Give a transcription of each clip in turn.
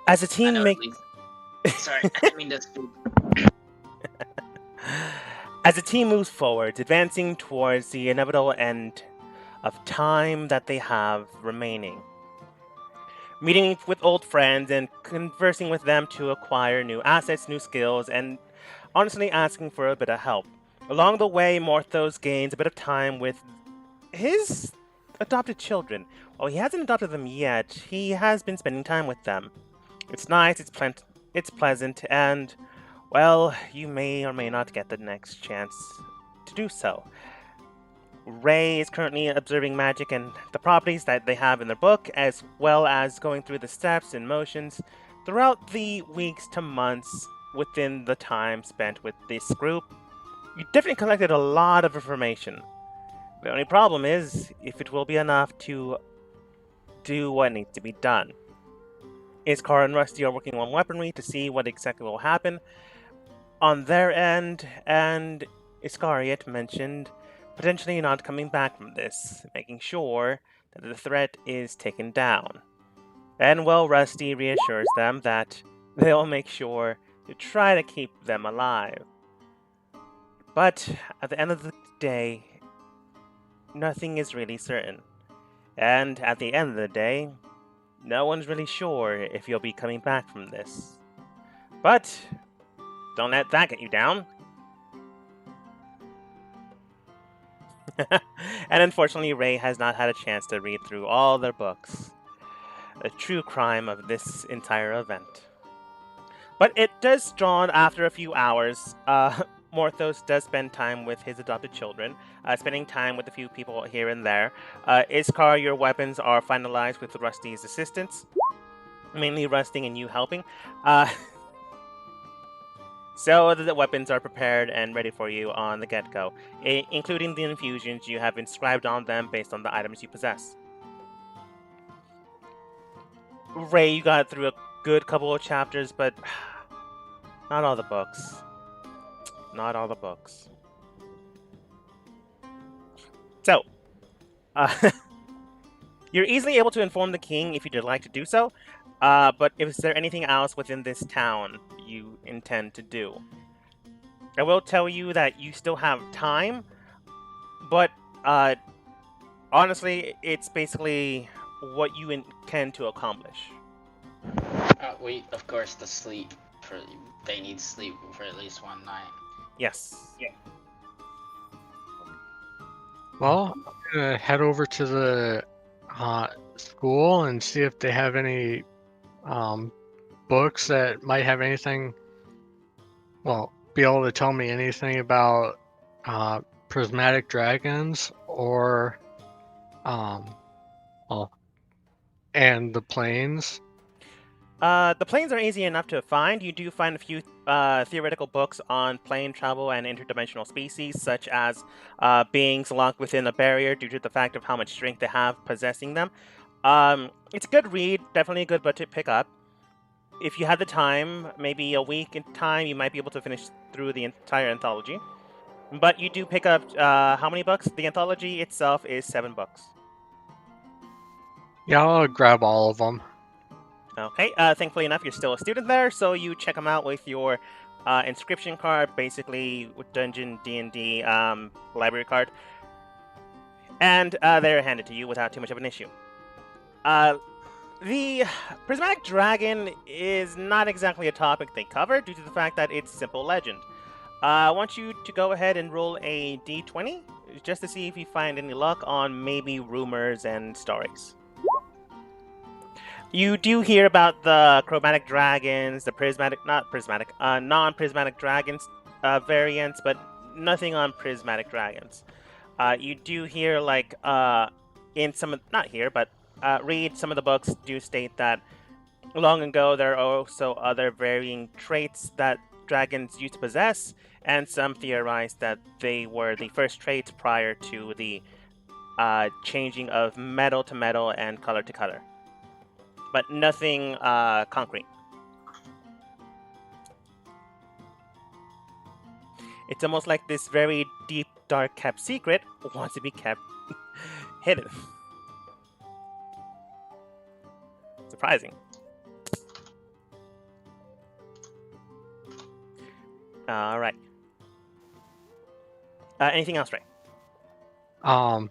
As a I team know make at least. Sorry, I didn't mean to speak. As the team moves forward, advancing towards the inevitable end of time that they have remaining, meeting with old friends and conversing with them to acquire new assets, new skills, and honestly asking for a bit of help. Along the way, Morthos gains a bit of time with his adopted children. While he hasn't adopted them yet, he has been spending time with them. It's nice, it's pleasant, and, well, you may or may not get the next chance to do so. Ray is currently observing magic and the properties that they have in their book, as well as going through the steps and motions throughout the weeks to months within the time spent with this group. You definitely collected a lot of information. The only problem is if it will be enough to do what needs to be done. Iskar and Rusty are working on weaponry to see what exactly will happen on their end, and Iscariot mentioned potentially not coming back from this, making sure that the threat is taken down. And well, Rusty reassures them that they'll make sure to try to keep them alive. But at the end of the day, nothing is really certain. And at the end of the day, no one's really sure if you'll be coming back from this. But don't let that get you down. And unfortunately, Ray has not had a chance to read through all their books. The true crime of this entire event. But it does dawn after a few hours. Morthos does spend time with his adopted children, spending time with a few people here and there. Iskar, your weapons are finalized with Rusty's assistance, mainly Rusty and you helping. So the weapons are prepared and ready for you on the get-go, including the infusions you have inscribed on them based on the items you possess. Ray, you got through a good couple of chapters, but not all the books. Not all the books. So, you're easily able to inform the king if you'd like to do so, but is there anything else within this town you intend to do? I will tell you that you still have time, but honestly, it's basically what you intend to accomplish. We of course the sleep for they need sleep for at least one night. Yes. Well, I'm gonna head over to the school and see if they have any books that might have anything. Well, be able to tell me anything about prismatic dragons or well, and the planes. The planes are easy enough to find. You do find a few theoretical books on plane travel and interdimensional species, such as beings locked within a barrier due to the fact of how much strength they have possessing them. It's a good read, definitely a good book to pick up. If you have the time, maybe a week in time, you might be able to finish through the entire anthology. But you do pick up how many books? The anthology itself is 7 books. Yeah, I'll grab all of them. Okay, thankfully enough, you're still a student there, so you check them out with your inscription card, basically with Dungeon D&D library card, and they're handed to you without too much of an issue. The Prismatic Dragon is not exactly a topic they cover due to the fact that it's simple legend. I want you to go ahead and roll a d20, just to see if you find any luck on maybe rumors and stories. You do hear about the chromatic dragons, the non-prismatic dragons variants, but nothing on prismatic dragons. You do hear, like, in some of, not here, but read some of the books do state that long ago there are also other varying traits that dragons used to possess, and some theorize that they were the first traits prior to the changing of metal to metal and color to color. But nothing concrete. It's almost like this very deep, dark, kept secret wants to be kept hidden. Surprising. All right. Anything else, Ray? Well,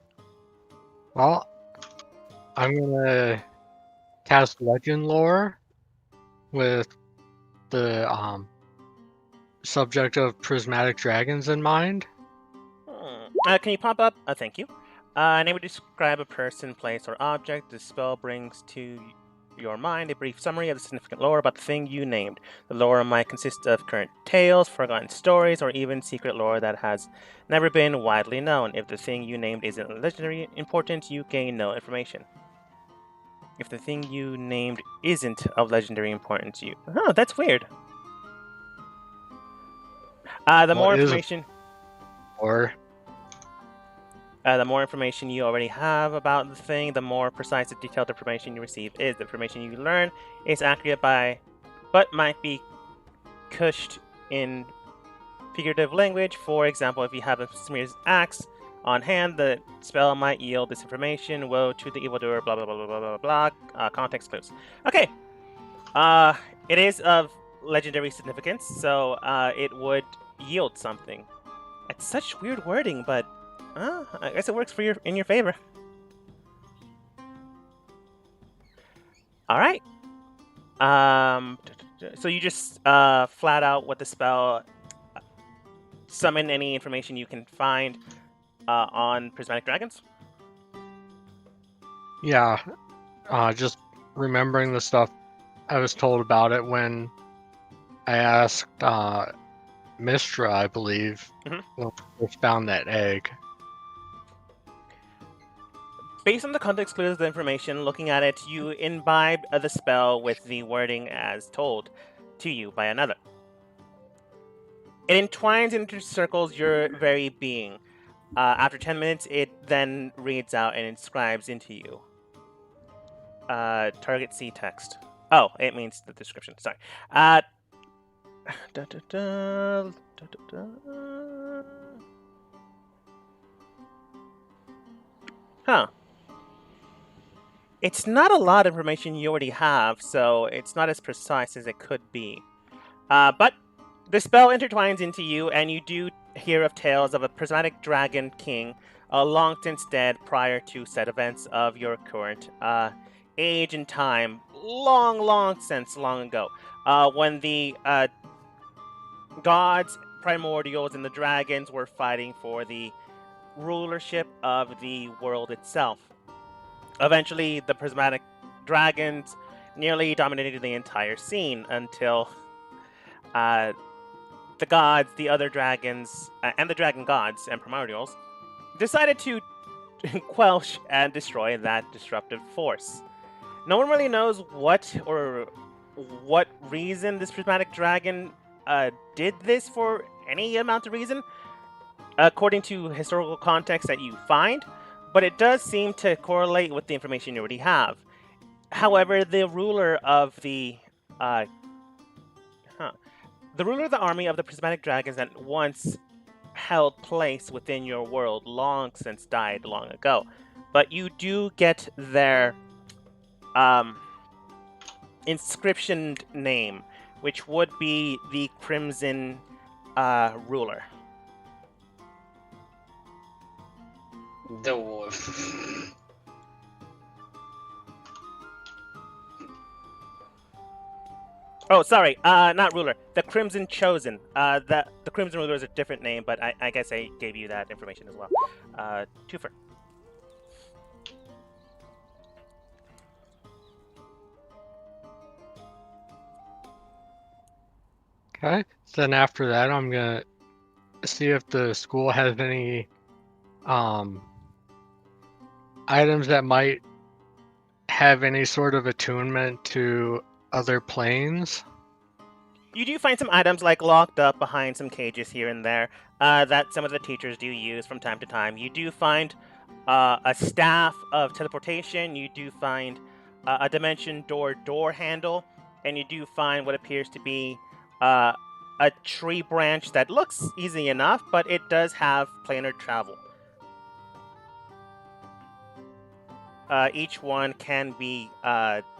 I'm gonna cast Legend Lore with the subject of prismatic dragons in mind. Can you pop up? Thank you. Name would describe a person, place, or object. The spell brings to your mind a brief summary of the significant lore about the thing you named. The lore might consist of current tales, forgotten stories, or even secret lore that has never been widely known. If the thing you named isn't legendary important, you gain no information. If the thing you named isn't of legendary importance, you... Oh, that's weird. The more information... Or The more information you already have about the thing, the more precise and detailed information you receive is. The information you learn is accurate but might be couched in figurative language. For example, if you have a smear's axe on hand, the spell might yield this information. Woe to the evildoer, blah, blah, blah, blah, blah, blah, blah. Context clues. Okay. It is of legendary significance, so it would yield something. It's such weird wording, but I guess it works in your favor. All right. So you just flat out with the spell summon any information you can find on prismatic dragons. yeah, just remembering the stuff I was told about it when I asked Mistra, I believe, when we found that egg. Based on the context clues of the information, looking at it, you imbibe the spell with the wording as told to you by another. It entwines and intercircles your very being. After 10 minutes, it then reads out and inscribes into you. Target C text. Oh, it means the description. Sorry. Huh. It's not a lot of information you already have, so it's not as precise as it could be. But the spell intertwines into you, and you do hear of tales of a prismatic dragon king, long since dead prior to said events of your current age and time, long ago, when the gods, primordials, and the dragons were fighting for the rulership of the world itself. Eventually, the prismatic dragons nearly dominated the entire scene until the gods, the other dragons, and the dragon gods and primordials decided to quelch and destroy that disruptive force. No one really knows what reason this prismatic dragon did this for any amount of reason, according to historical context that you find, but it does seem to correlate with the information you already have. However, the ruler of the army of the prismatic dragons that once held place within your world long since died long ago. But you do get their inscriptioned name, which would be the Crimson ruler. The wolf. Oh, sorry, not ruler. The Crimson Chosen. The Crimson Ruler is a different name, but I guess I gave you that information as well. Twofer. Okay. Then after that, I'm gonna see if the school has any items that might have any sort of attunement to other planes. You do find some items like locked up behind some cages here and there that some of the teachers do use from time to time. You do find a staff of teleportation. You do find a dimension door handle, and you do find what appears to be a tree branch that looks easy enough, but it does have planar travel. Each one can be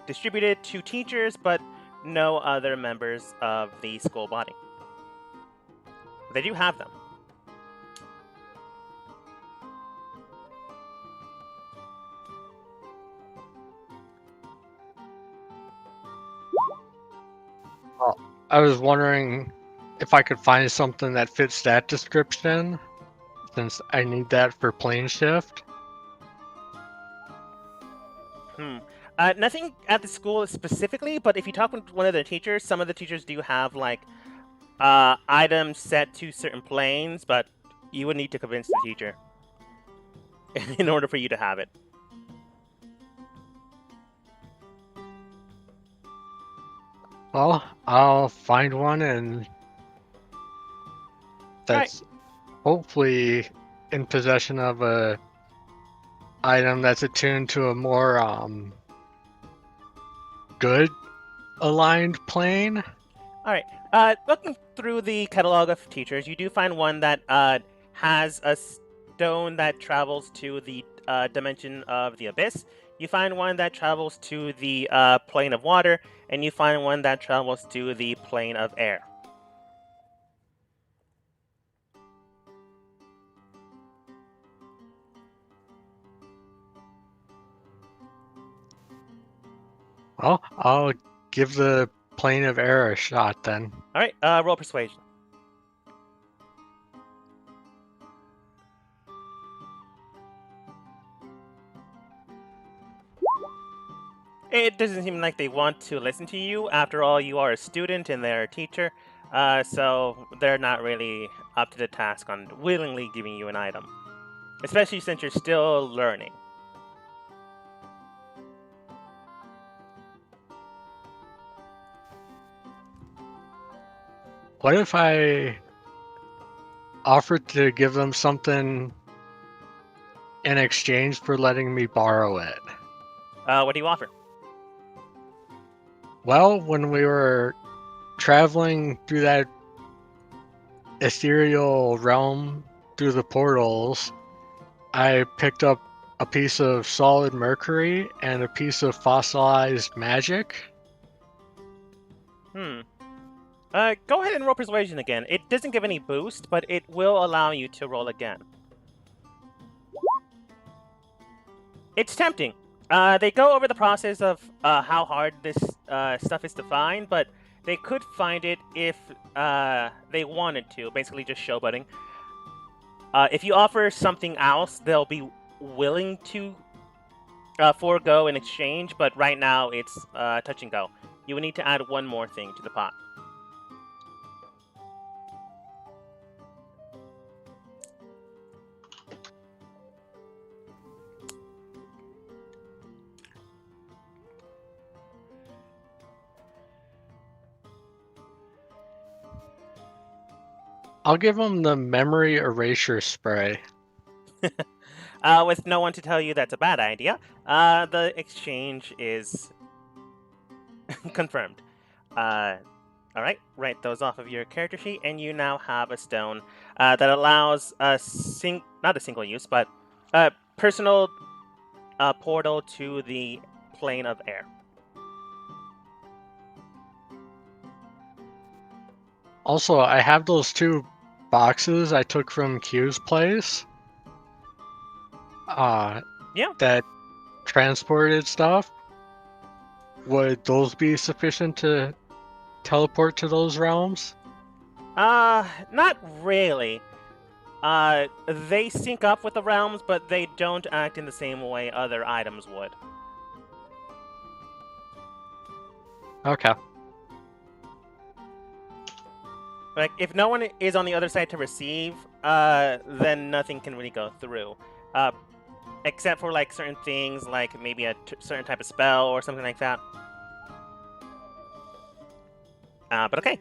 distributed to teachers, but no other members of the school body. They do have them. I was wondering if I could find something that fits that description, since I need that for plane shift. Nothing at the school specifically, but if you talk with one of the teachers, some of the teachers do have like items set to certain planes, but you would need to convince the teacher in order for you to have it. Well, I'll find one, and that's hopefully in possession of a item that's attuned to a more good aligned plane. All right. Looking through the catalog of teachers, you do find one that has a stone that travels to the dimension of the abyss. You find one that travels to the plane of water, and you find one that travels to the plane of air. Well, I'll give the plane of air a shot then. All right. Roll persuasion. It doesn't seem like they want to listen to you. After all, you are a student and they're a teacher, so they're not really up to the task on willingly giving you an item, especially since you're still learning. What if I offered to give them something in exchange for letting me borrow it? What do you offer? Well, when we were traveling through that ethereal realm through the portals, I picked up a piece of solid mercury and a piece of fossilized magic. Go ahead and roll persuasion again. It doesn't give any boost, but it will allow you to roll again. It's tempting. They go over the process of how hard this stuff is to find, but they could find it if they wanted to, basically just showboating. If you offer something else, they'll be willing to forego in exchange, but right now it's touch and go. You would need to add one more thing to the pot. I'll give them the memory erasure spray. With no one to tell you that's a bad idea, the exchange is confirmed. Alright, write those off of your character sheet, and you now have a stone that allows not a single use, but a personal portal to the plane of air. Also, I have those 2 boxes I took from Q's place. Yeah. That transported stuff. Would those be sufficient to teleport to those realms? Not really. They sync up with the realms, but they don't act in the same way other items would. Okay. Like, if no one is on the other side to receive, then nothing can really go through. Except for, like, certain things, like maybe a certain type of spell or something like that. But okay.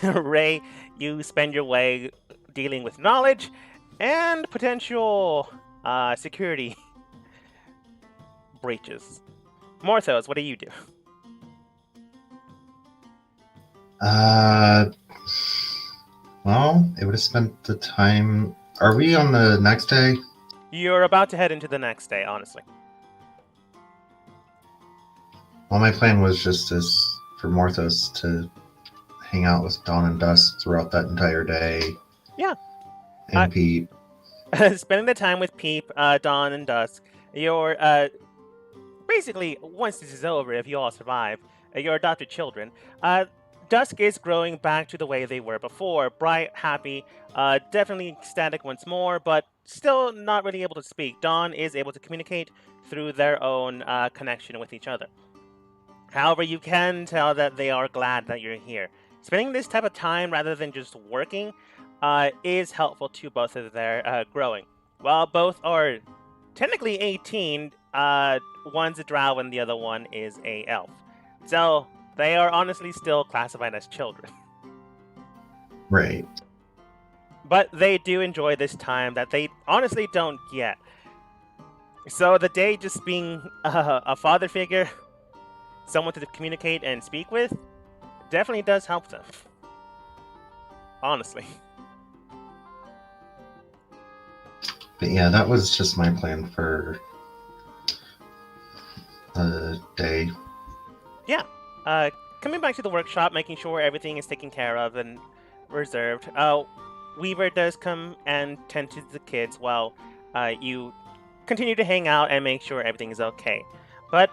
Ray, you spend your way dealing with knowledge and potential security breaches. Morthos, what do you do? Well, it would have spent the time. Are we on the next day? You're about to head into the next day, honestly. Well, my plan was just for Morthos to hang out with Dawn and Dusk throughout that entire day, Yeah. And Pete. Spending the time with Peep, Dawn, and Dusk, you're basically, once this is over, if you all survive, your adopted children, Dusk is growing back to the way they were before. Bright, happy, definitely ecstatic once more, but still not really able to speak. Dawn is able to communicate through their own connection with each other. However, you can tell that they are glad that you're here. Spending this type of time rather than just working is helpful to both of their growing. While both are technically 18, one's a drow and the other one is a elf. So they are honestly still classified as children. Right. But they do enjoy this time that they honestly don't get. So the day just being a father figure, someone to communicate and speak with, definitely does help them. Honestly. But yeah, that was just my plan for the day. Coming back to the workshop, making sure everything is taken care of and reserved. Weaver does come and tend to the kids while you continue to hang out and make sure everything is okay. But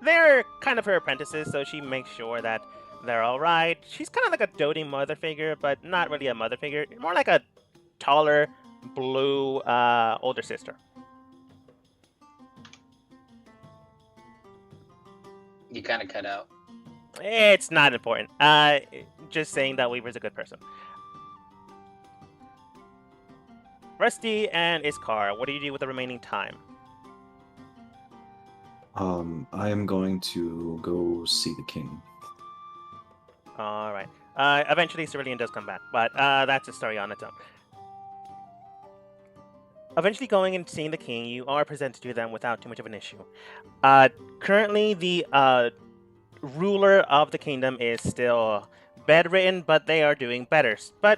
they're kind of her apprentices, so she makes sure that they're all right. She's kind of like a doting mother figure, but not really a mother figure. More like a taller, blue older sister. You kind of cut out. It's not important. Just saying that Weaver's a good person. Rusty and Iskar, what do you do with the remaining time? I am going to go see the king. All right. Eventually, Cerulean does come back, but that's a story on its own. Eventually, going and seeing the king, you are presented to them without too much of an issue. Currently, the ruler of the kingdom is still bedridden, but they are doing better. But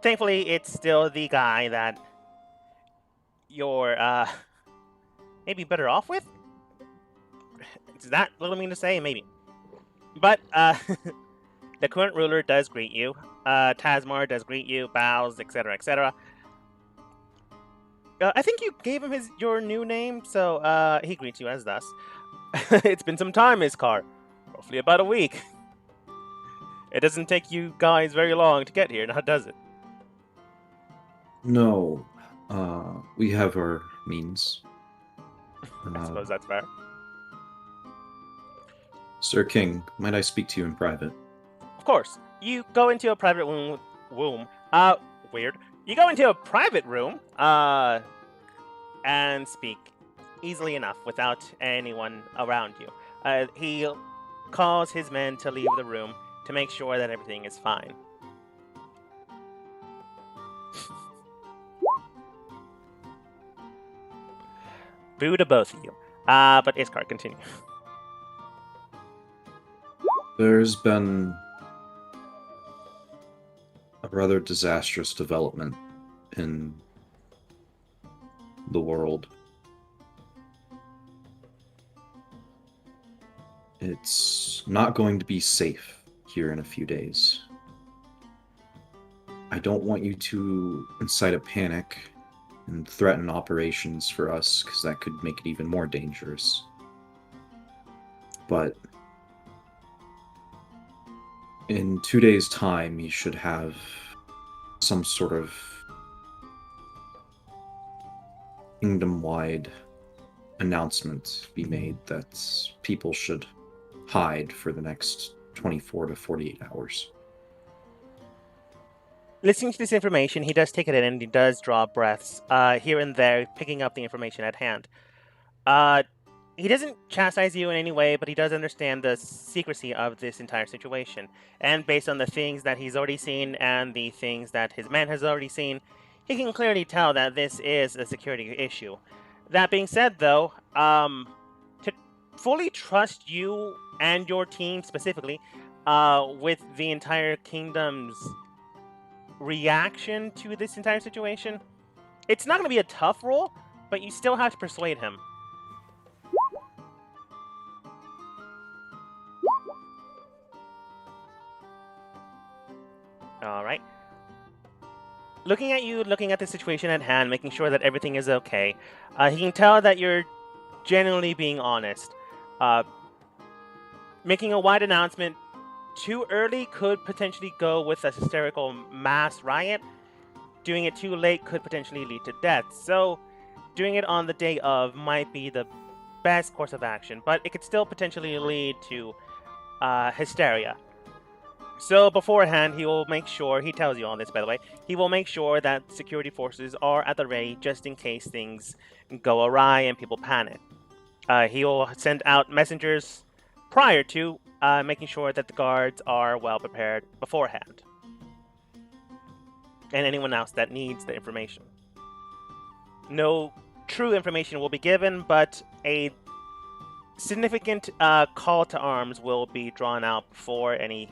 thankfully, it's still the guy that you're maybe better off with. Is that what I mean to say? Maybe. But the current ruler does greet you. Tasmar does greet you, bows, etc., etc. I think you gave him your new name, so he greets you as thus. It's been some time, Iskar. Roughly about a week. It doesn't take you guys very long to get here, now does it? No, we have our means. I suppose that's fair. Sir King, might I speak to you in private? Of course. You go into a private weird. You go into a private room, and speak easily enough without anyone around you. He calls his men to leave the room to make sure that everything is fine. Boo to both of you. But Iskar, continue. There's been a rather disastrous development in the world. It's not going to be safe here in a few days. I don't want you to incite a panic and threaten operations for us, because that could make it even more dangerous. But in 2 days' time, you should have some sort of kingdom-wide announcement be made that people should hide for the next 24 to 48 hours. Listening to this information, he does take it in and he does draw breaths here and there, picking up the information at hand. He doesn't chastise you in any way, but he does understand the secrecy of this entire situation. And based on the things that he's already seen and the things that his man has already seen, he can clearly tell that this is a security issue. That being said, though, to fully trust you and your team specifically with the entire kingdom's reaction to this entire situation, it's not going to be a tough role, but you still have to persuade him. Alright. looking at you, looking at the situation at hand, making sure that everything is okay, he can tell that you're genuinely being honest. Making a wide announcement too early could potentially go with a hysterical mass riot. Doing it too late could potentially lead to death. So, doing it on the day of might be the best course of action, but it could still potentially lead to hysteria. So beforehand, he will make sure, he tells you all this by the way, he will make sure that security forces are at the ready just in case things go awry and people panic. He will send out messengers prior to making sure that the guards are well prepared beforehand. And anyone else that needs the information. No true information will be given, but a significant call to arms will be drawn out before any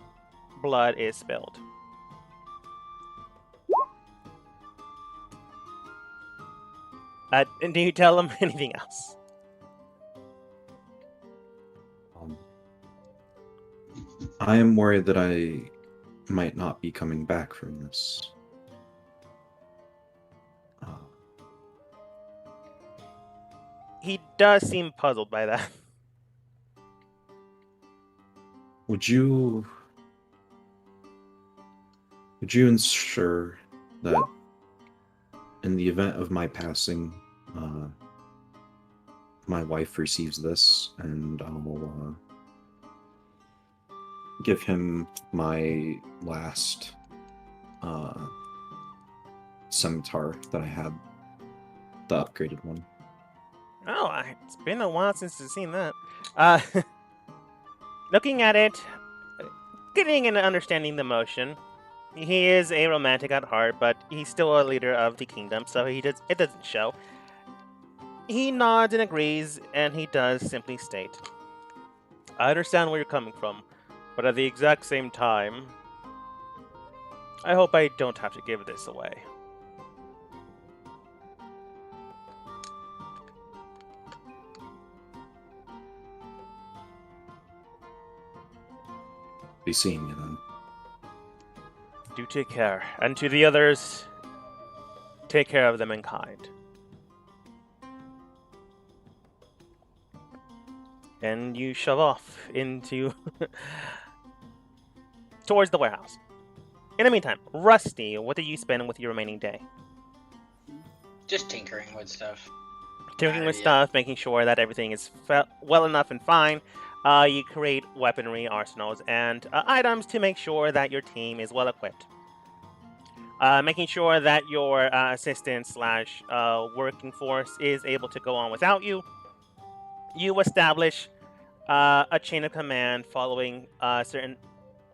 blood is spilled. And do you tell them anything else? I am worried that I might not be coming back from this. He does seem puzzled by that. Would you ensure that in the event of my passing, my wife receives this, and I will give him my last scimitar that I had, the upgraded one. Oh, it's been a while since I've seen that. Looking at it, getting and understanding the motion, he is a romantic at heart, but he's still a leader of the kingdom, so it doesn't show. He nods and agrees, and he does simply state, I understand where you're coming from, but at the exact same time, I hope I don't have to give this away. Be seeing you then. Do take care, and to the others, take care of them in kind. And you shove off into towards the warehouse. In the meantime, Rusty, what do you spend with your remaining day? Just tinkering with stuff. Tinkering with Yeah. stuff, making sure that everything is well enough and fine. You create weaponry arsenals and items to make sure that your team is well equipped. Making sure that your assistant slash working force is able to go on without you. You establish a chain of command following certain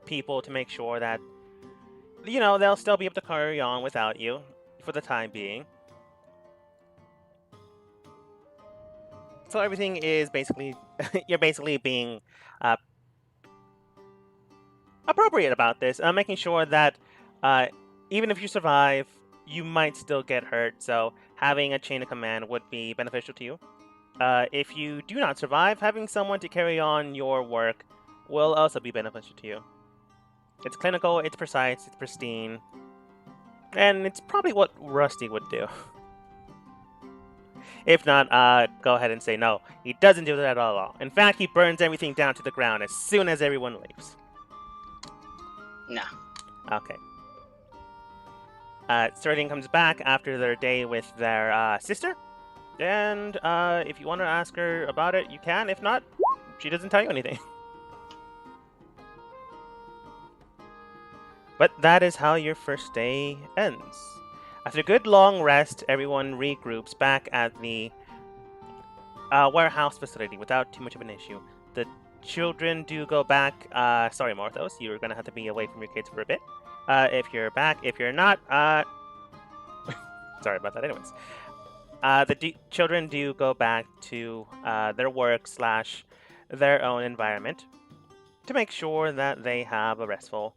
people to make sure that, you know, they'll still be able to carry on without you for the time being. So everything is basically, you're basically being appropriate about this, making sure that even if you survive, you might still get hurt, so having a chain of command would be beneficial to you. If you do not survive, having someone to carry on your work will also be beneficial to you. It's clinical, it's precise, it's pristine, and it's probably what Rusty would do. If not, go ahead and say no. He doesn't do that at all. In fact, he burns everything down to the ground as soon as everyone leaves. No. Okay. Sterling comes back after their day with their sister. And if you want to ask her about it, you can. If not, she doesn't tell you anything. But that is how your first day ends. After a good long rest, everyone regroups back at the warehouse facility without too much of an issue. The children do go back. Sorry, Morthos, you're going to have to be away from your kids for a bit. If you're back, if you're not, sorry about that anyways. The children do go back to their work slash their own environment to make sure that they have a restful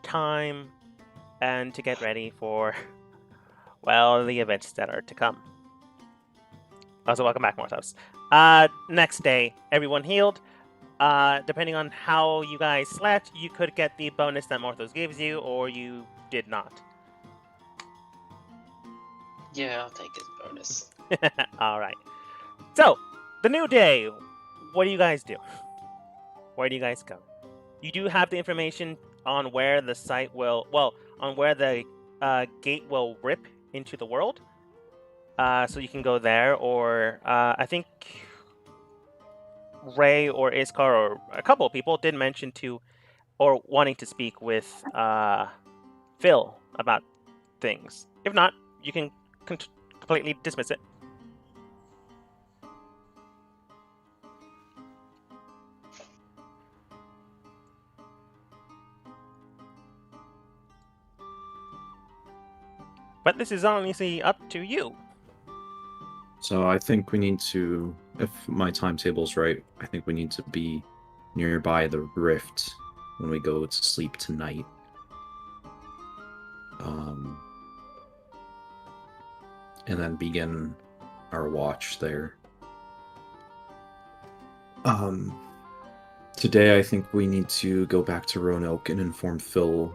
time and to get ready for, well, the events that are to come. Also, welcome back, Morthos. Next day, everyone healed. Depending on how you guys slept, you could get the bonus that Morthos gives you, or you did not. Yeah, I'll take his bonus. All right. So, the new day. What do you guys do? Where do you guys go? You do have the information on where the site will, on where the gate will rip into the world. So you can go there, or I think Ray or Iskar or a couple of people did mention to, or wanting to speak with Phil about things. If not, you can completely dismiss it. But this is honestly up to you. So I think we need to, if my timetable's right, I think we need to be nearby the rift when we go to sleep tonight. And then begin our watch there. Today I think we need to go back to Roanoke and inform Phil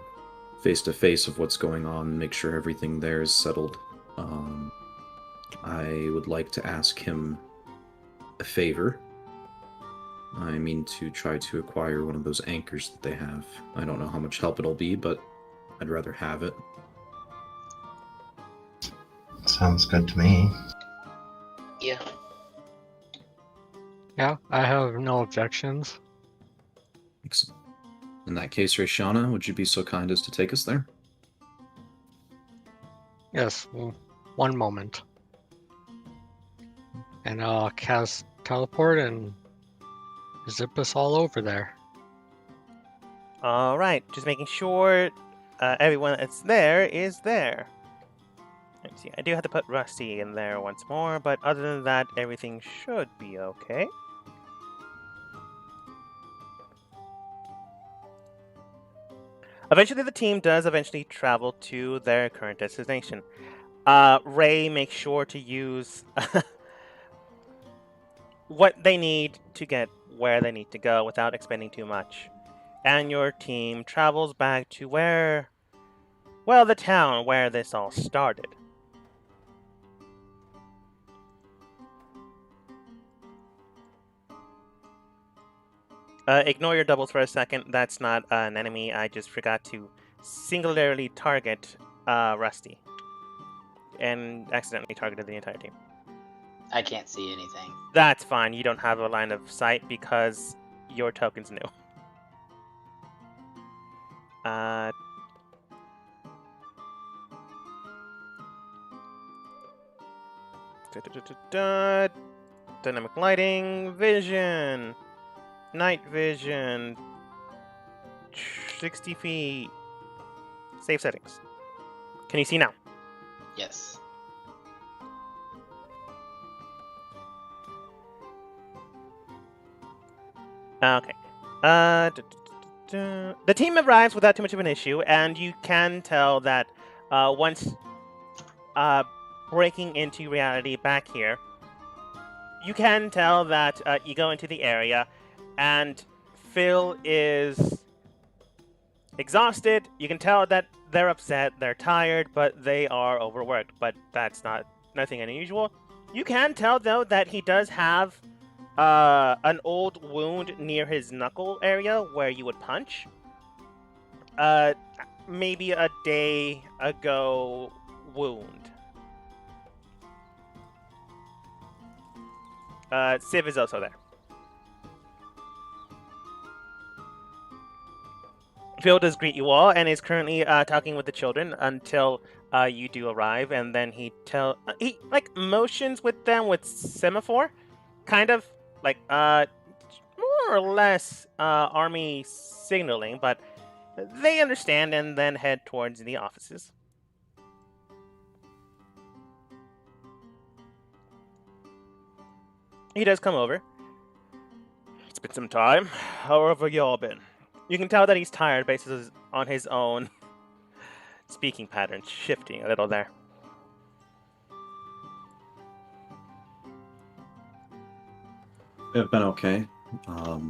face to face of what's going on, make sure everything there is settled. I would like to ask him a favor. I mean to try to acquire one of those anchors that they have. I don't know how much help it'll be, but I'd rather have it. Sounds good to me. Yeah. Yeah, I have no objections. Excellent. In that case, Rayshana, would you be so kind as to take us there? Yes, one moment. And I'll cast teleport and zip us all over there. All right, just making sure everyone that's there is there. Let's see, I do have to put Rusty in there once more, but other than that, everything should be okay. Eventually, the team does travel to their current destination. Ray makes sure to use what they need to get where they need to go without expending too much. And your team travels back to where, well, the town where this all started. Ignore your doubles for a second. That's not an enemy. I just forgot to singularly target Rusty. And accidentally targeted the entire team. I can't see anything. That's fine. You don't have a line of sight because your token's new. Dynamic lighting, vision, night vision, 60 feet, save settings. Can you see now? Yes. Okay. The team arrives without too much of an issue, and you can tell that once breaking into reality back here, you can tell that you go into the area, and Phil is exhausted. You can tell that they're upset, they're tired, but they are overworked. But that's nothing unusual. You can tell, though, that he does have an old wound near his knuckle area where you would punch. Maybe a day ago wound. Civ is also there. Phil does greet you all and is currently talking with the children until you do arrive, and then he like motions with them with semaphore, kind of like more or less army signaling, but they understand and then head towards the offices. He does come over. It's been some time. How have y'all been? You can tell that he's tired based on his own speaking pattern, shifting a little there. It's been okay. I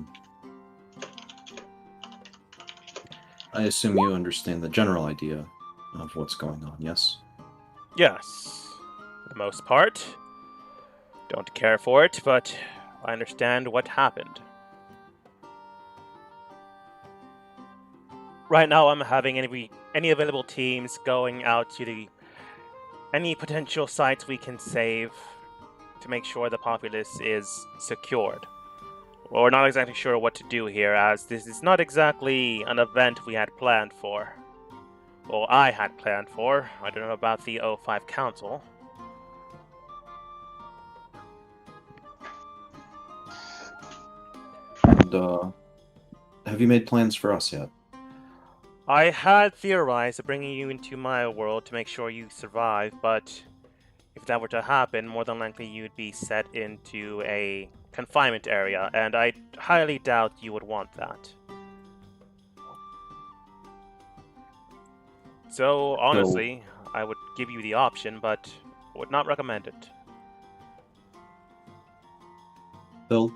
assume you understand the general idea of what's going on, yes? Yes. most part. Don't care for it, but I understand what happened. Right now, I'm having any available teams going out to any potential sites we can save to make sure the populace is secured. Well, we're not exactly sure what to do here, as this is not exactly an event we had planned for. Well, I had planned for. I don't know about the O5 Council. And, have you made plans for us yet? I had theorized of bringing you into my world to make sure you survive, but if that were to happen, more than likely you'd be set into a confinement area, and I highly doubt you would want that. So, honestly, I would give you the option, but would not recommend it. Phil,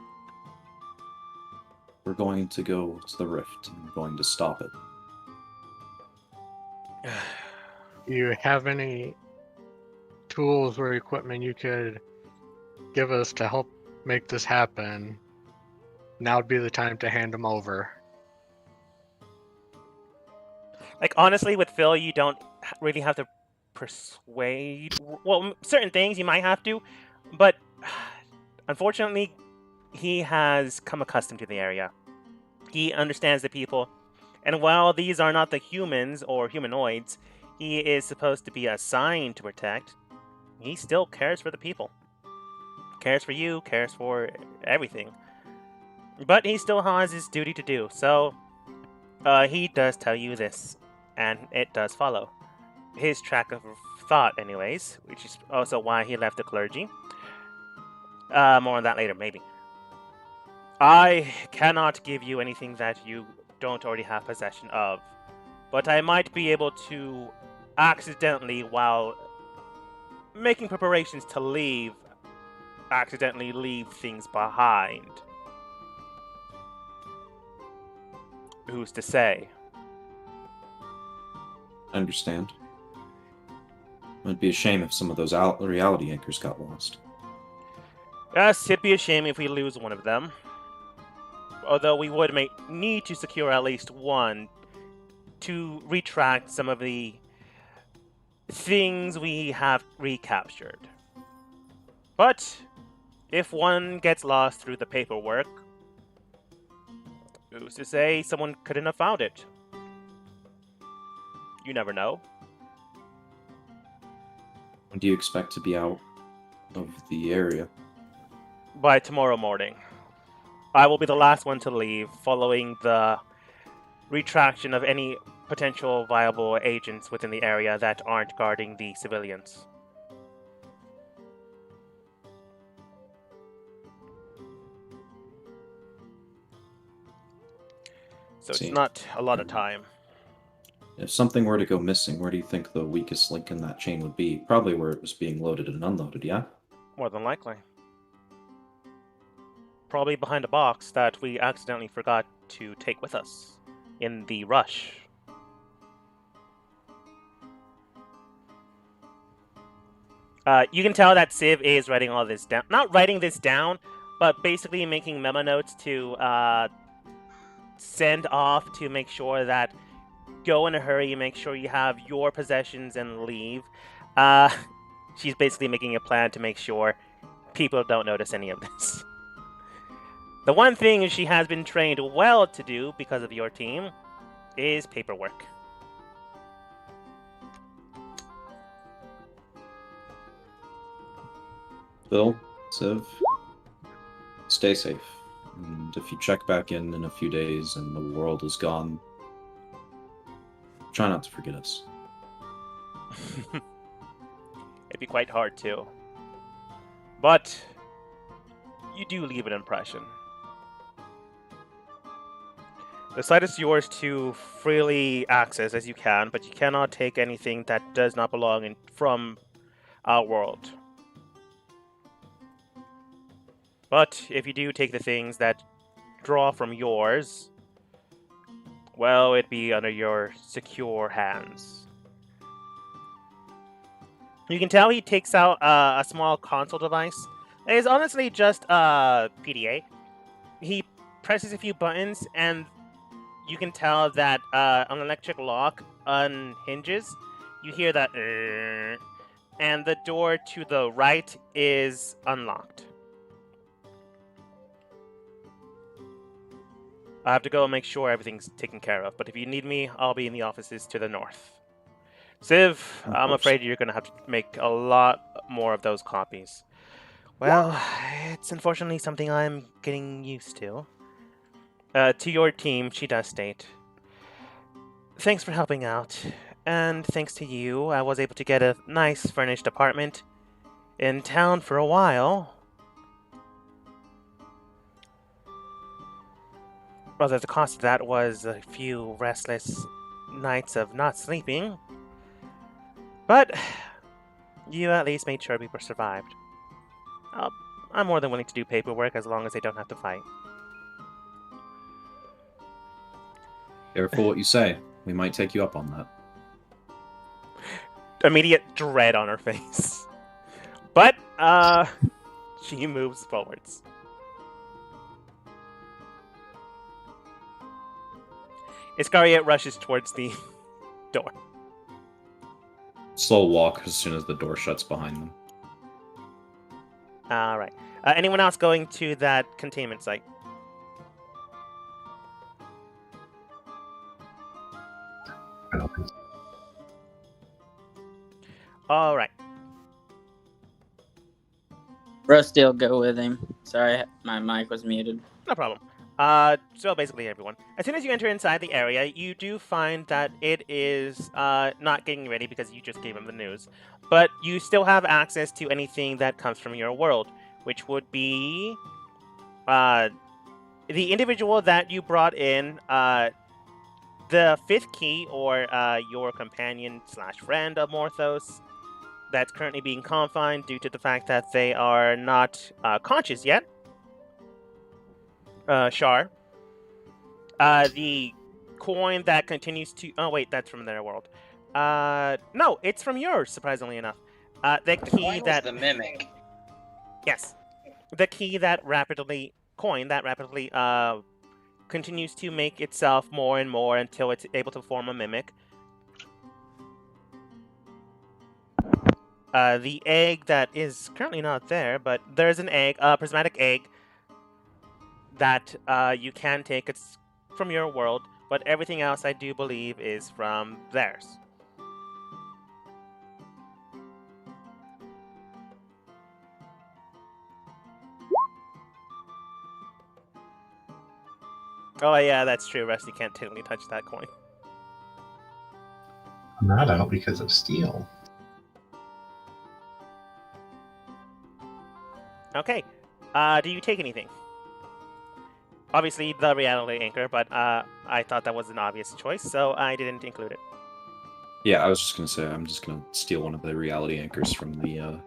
we're going to go to the rift, and we're going to stop it. Do you have any tools or equipment you could give us to help make this happen? Now would be the time to hand them over. Like, honestly, with Phil, you don't really have to persuade. Well, certain things you might have to, but unfortunately, he has come accustomed to the area. He understands the people, and while these are not the humans or humanoids he is supposed to be assigned to protect, he still cares for the people. Cares for you, cares for everything. But he still has his duty to do, so he does tell you this, and it does follow his track of thought anyways, which is also why he left the clergy. More on that later, maybe. I cannot give you anything that you don't already have possession of, but I might be able to accidentally, while making preparations to leave, accidentally leave things behind. Who's to say? I understand. It'd be a shame if some of those reality anchors got lost. Yes, it'd be a shame if we lose one of them. Although we would need to secure at least one to retract some of the things we have recaptured. But if one gets lost through the paperwork, who's to say someone couldn't have found it? You never know. When do you expect to be out of the area? By tomorrow morning. I will be the last one to leave, following the retraction of any potential viable agents within the area that aren't guarding the civilians. So See. it's not a lot of time. If something were to go missing, where do you think the weakest link in that chain would be? Probably where it was being loaded and unloaded, yeah? More than likely. Probably behind a box that we accidentally forgot to take with us in the rush. You can tell that Civ is writing all this down. Not writing this down, but basically making memo notes to send off to make sure that go in a hurry, make sure you have your possessions and leave. She's basically making a plan to make sure people don't notice any of this. The one thing she has been trained well to do because of your team is paperwork. Phil, Civ, stay safe. And if you check back in a few days and the world is gone, try not to forget us. It'd be quite hard to. But you do leave an impression. The site is yours to freely access as you can, but you cannot take anything that does not belong from our world. But if you do take the things that draw from yours, well, it'd be under your secure hands. You can tell he takes out a small console device. It is honestly just a PDA. He presses a few buttons, and you can tell that an electric lock unhinges. You hear that, and the door to the right is unlocked. I have to go and make sure everything's taken care of, but if you need me, I'll be in the offices to the north. Civ, Of I'm course. afraid you're going to have to make a lot more of those copies. Well, it's unfortunately something I'm getting used to. To your team, she does state, thanks for helping out, and thanks to you, I was able to get a nice furnished apartment in town for a while. Although the cost of that was a few restless nights of not sleeping. But you at least made sure people survived. I'm more than willing to do paperwork as long as they don't have to fight. Careful what you say. We might take you up on that. Immediate dread on her face. But, she moves forwards. Iscariot rushes towards the door. Slow walk as soon as the door shuts behind them. Alright. Anyone else going to that containment site? I don't think so. Alright. Rusty will go with him. Sorry, my mic was muted. No problem. So basically everyone. As soon as you enter inside the area, you do find that it is not getting ready because you just gave him the news. But you still have access to anything that comes from your world, which would be the individual that you brought in, the fifth key, or your companion / friend of Morthos, that's currently being confined due to the fact that they are not conscious yet. Shar. The coin that continues to... Oh, wait, that's from their world. No, it's from yours, surprisingly enough. The key Coin was that... the mimic. Yes. The key that rapidly... Coin that rapidly continues to make itself more and more until it's able to form a mimic. The egg that is currently not there, but there's an egg, a prismatic egg, that you can take. It's from your world, but everything else I do believe is from theirs. Oh yeah, that's true. Rusty can't technically touch that coin. I'm not out because of steel. Okay. Do you take anything? Obviously, the reality anchor, but I thought that was an obvious choice, so I didn't include it. Yeah, I was just gonna say I'm just gonna steal one of the reality anchors from the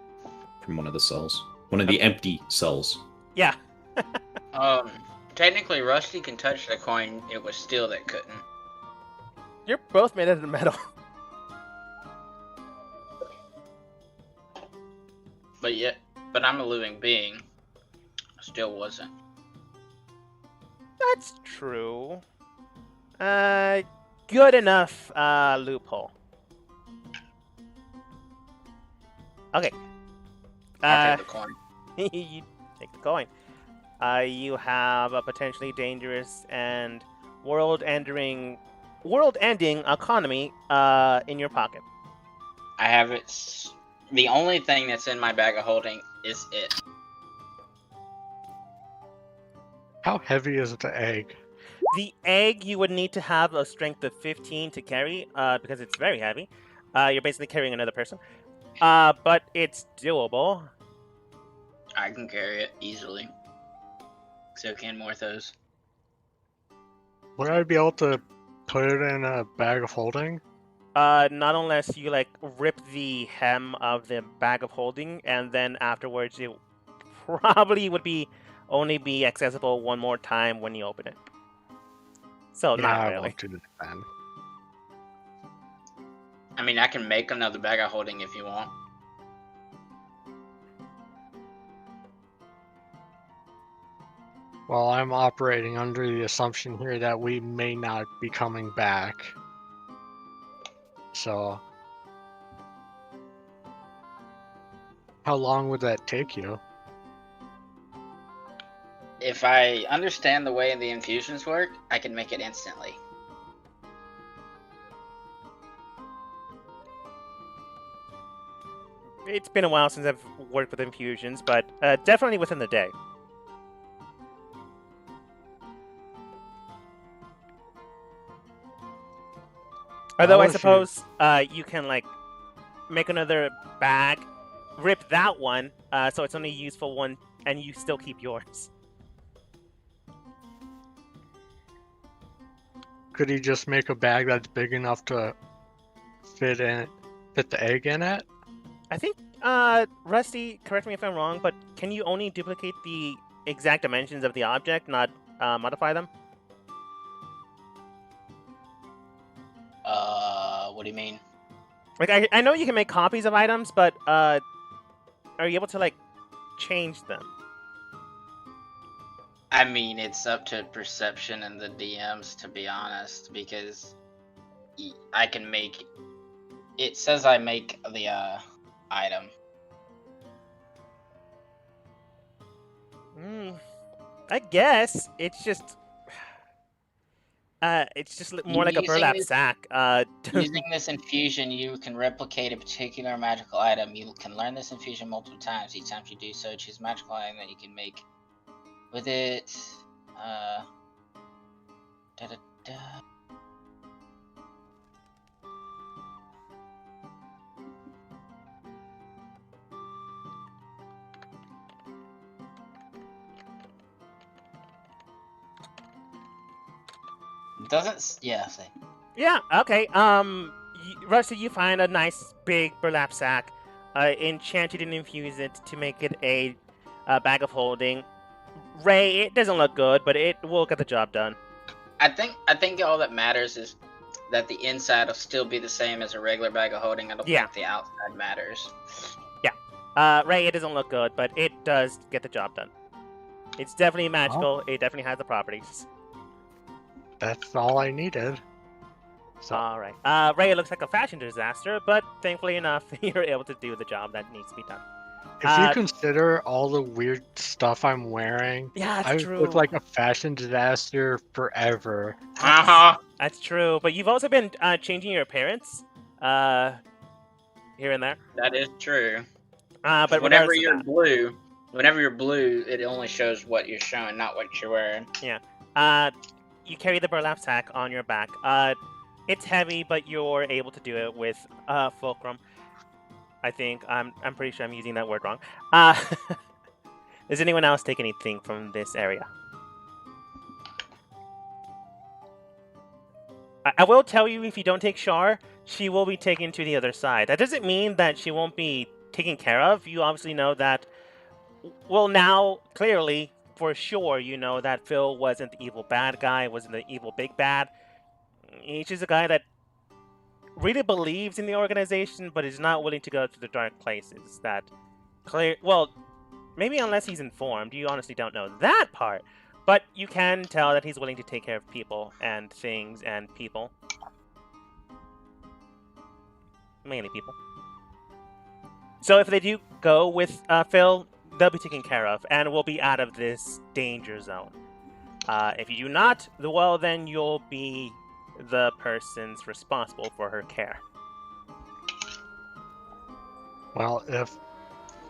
from one of the cells. One of the empty cells. Yeah. Technically, Rusty can touch the coin. It was steel that couldn't. You're both made out of metal. But I'm a living being. Still wasn't. That's true. Good enough, loophole. Okay. I'll take the coin. You take the coin. You have a potentially dangerous and world-ending economy in your pocket. I have it. The only thing that's in my bag of holding is it. How heavy is the egg? The egg you would need to have a strength of 15 to carry, because it's very heavy. You're basically carrying another person. But it's doable. I can carry it easily. So can Morthos. Would I be able to put it in a bag of holding? Not unless you like rip the hem of the bag of holding, and then afterwards it probably would only be accessible one more time when you open it. So not I really. won't do that then. I mean, I can make another bag of holding if you want. Well, I'm operating under the assumption here that we may not be coming back. So, how long would that take you? If I understand the way the infusions work, I can make it instantly. It's been a while since I've worked with infusions, but definitely within the day. Although I Well, if you- suppose you can like make another bag, rip that one, so it's only useful one, and you still keep yours. Could he just make a bag that's big enough to fit the egg in it? I think, Rusty, correct me if I'm wrong, but can you only duplicate the exact dimensions of the object, not modify them? What do you mean? Like, I know you can make copies of items, but are you able to like change them? I mean, it's up to perception and the DMs, to be honest, because I can make. It says I make the item. I guess it's just more like a Using burlap this- sack. Using this infusion, you can replicate a particular magical item. You can learn this infusion multiple times. Each time you do so, choose a magical item that you can make with it. Da-da-da. Doesn't yeah. Say. Yeah. Okay. Rusty, you find a nice big burlap sack, enchant it and infuse it to make it a bag of holding. Ray, it doesn't look good, but it will get the job done. I think all that matters is that the inside will still be the same as a regular bag of holding. I don't Yeah. think the outside matters. Ray, it doesn't look good, but it does get the job done. It's definitely magical. It definitely has the properties. That's all I needed. So, All right. Ray, it looks like a fashion disaster, but thankfully enough, you're able to do the job that needs to be done. if you consider all the weird stuff I'm wearing, Yeah, that's I true. look like a fashion disaster forever. That's true, but you've also been changing your appearance here and there. That is true. But whenever regardless of you're blue, it only shows what you're showing, not what you're wearing. that, you carry the burlap sack on your back. It's heavy, but you're able to do it with fulcrum. I think I'm pretty sure I'm using that word wrong. Does anyone else take anything from this area? I will tell you, if you don't take Shar, she will be taken to the other side. That doesn't mean that she won't be taken care of. You obviously know that. Well, now, clearly, for sure, you know that Phil wasn't the evil bad guy, wasn't the evil big bad. He's just a guy that really believes in the organization, but is not willing to go to the dark places. Well, maybe unless he's informed. You honestly don't know that part. But you can tell that he's willing to take care of people and things and people. Mainly people. So if they do go with Phil, they'll be taken care of and will be out of this danger zone. If you do not, well, then you'll be the person's responsible for her care. Well, if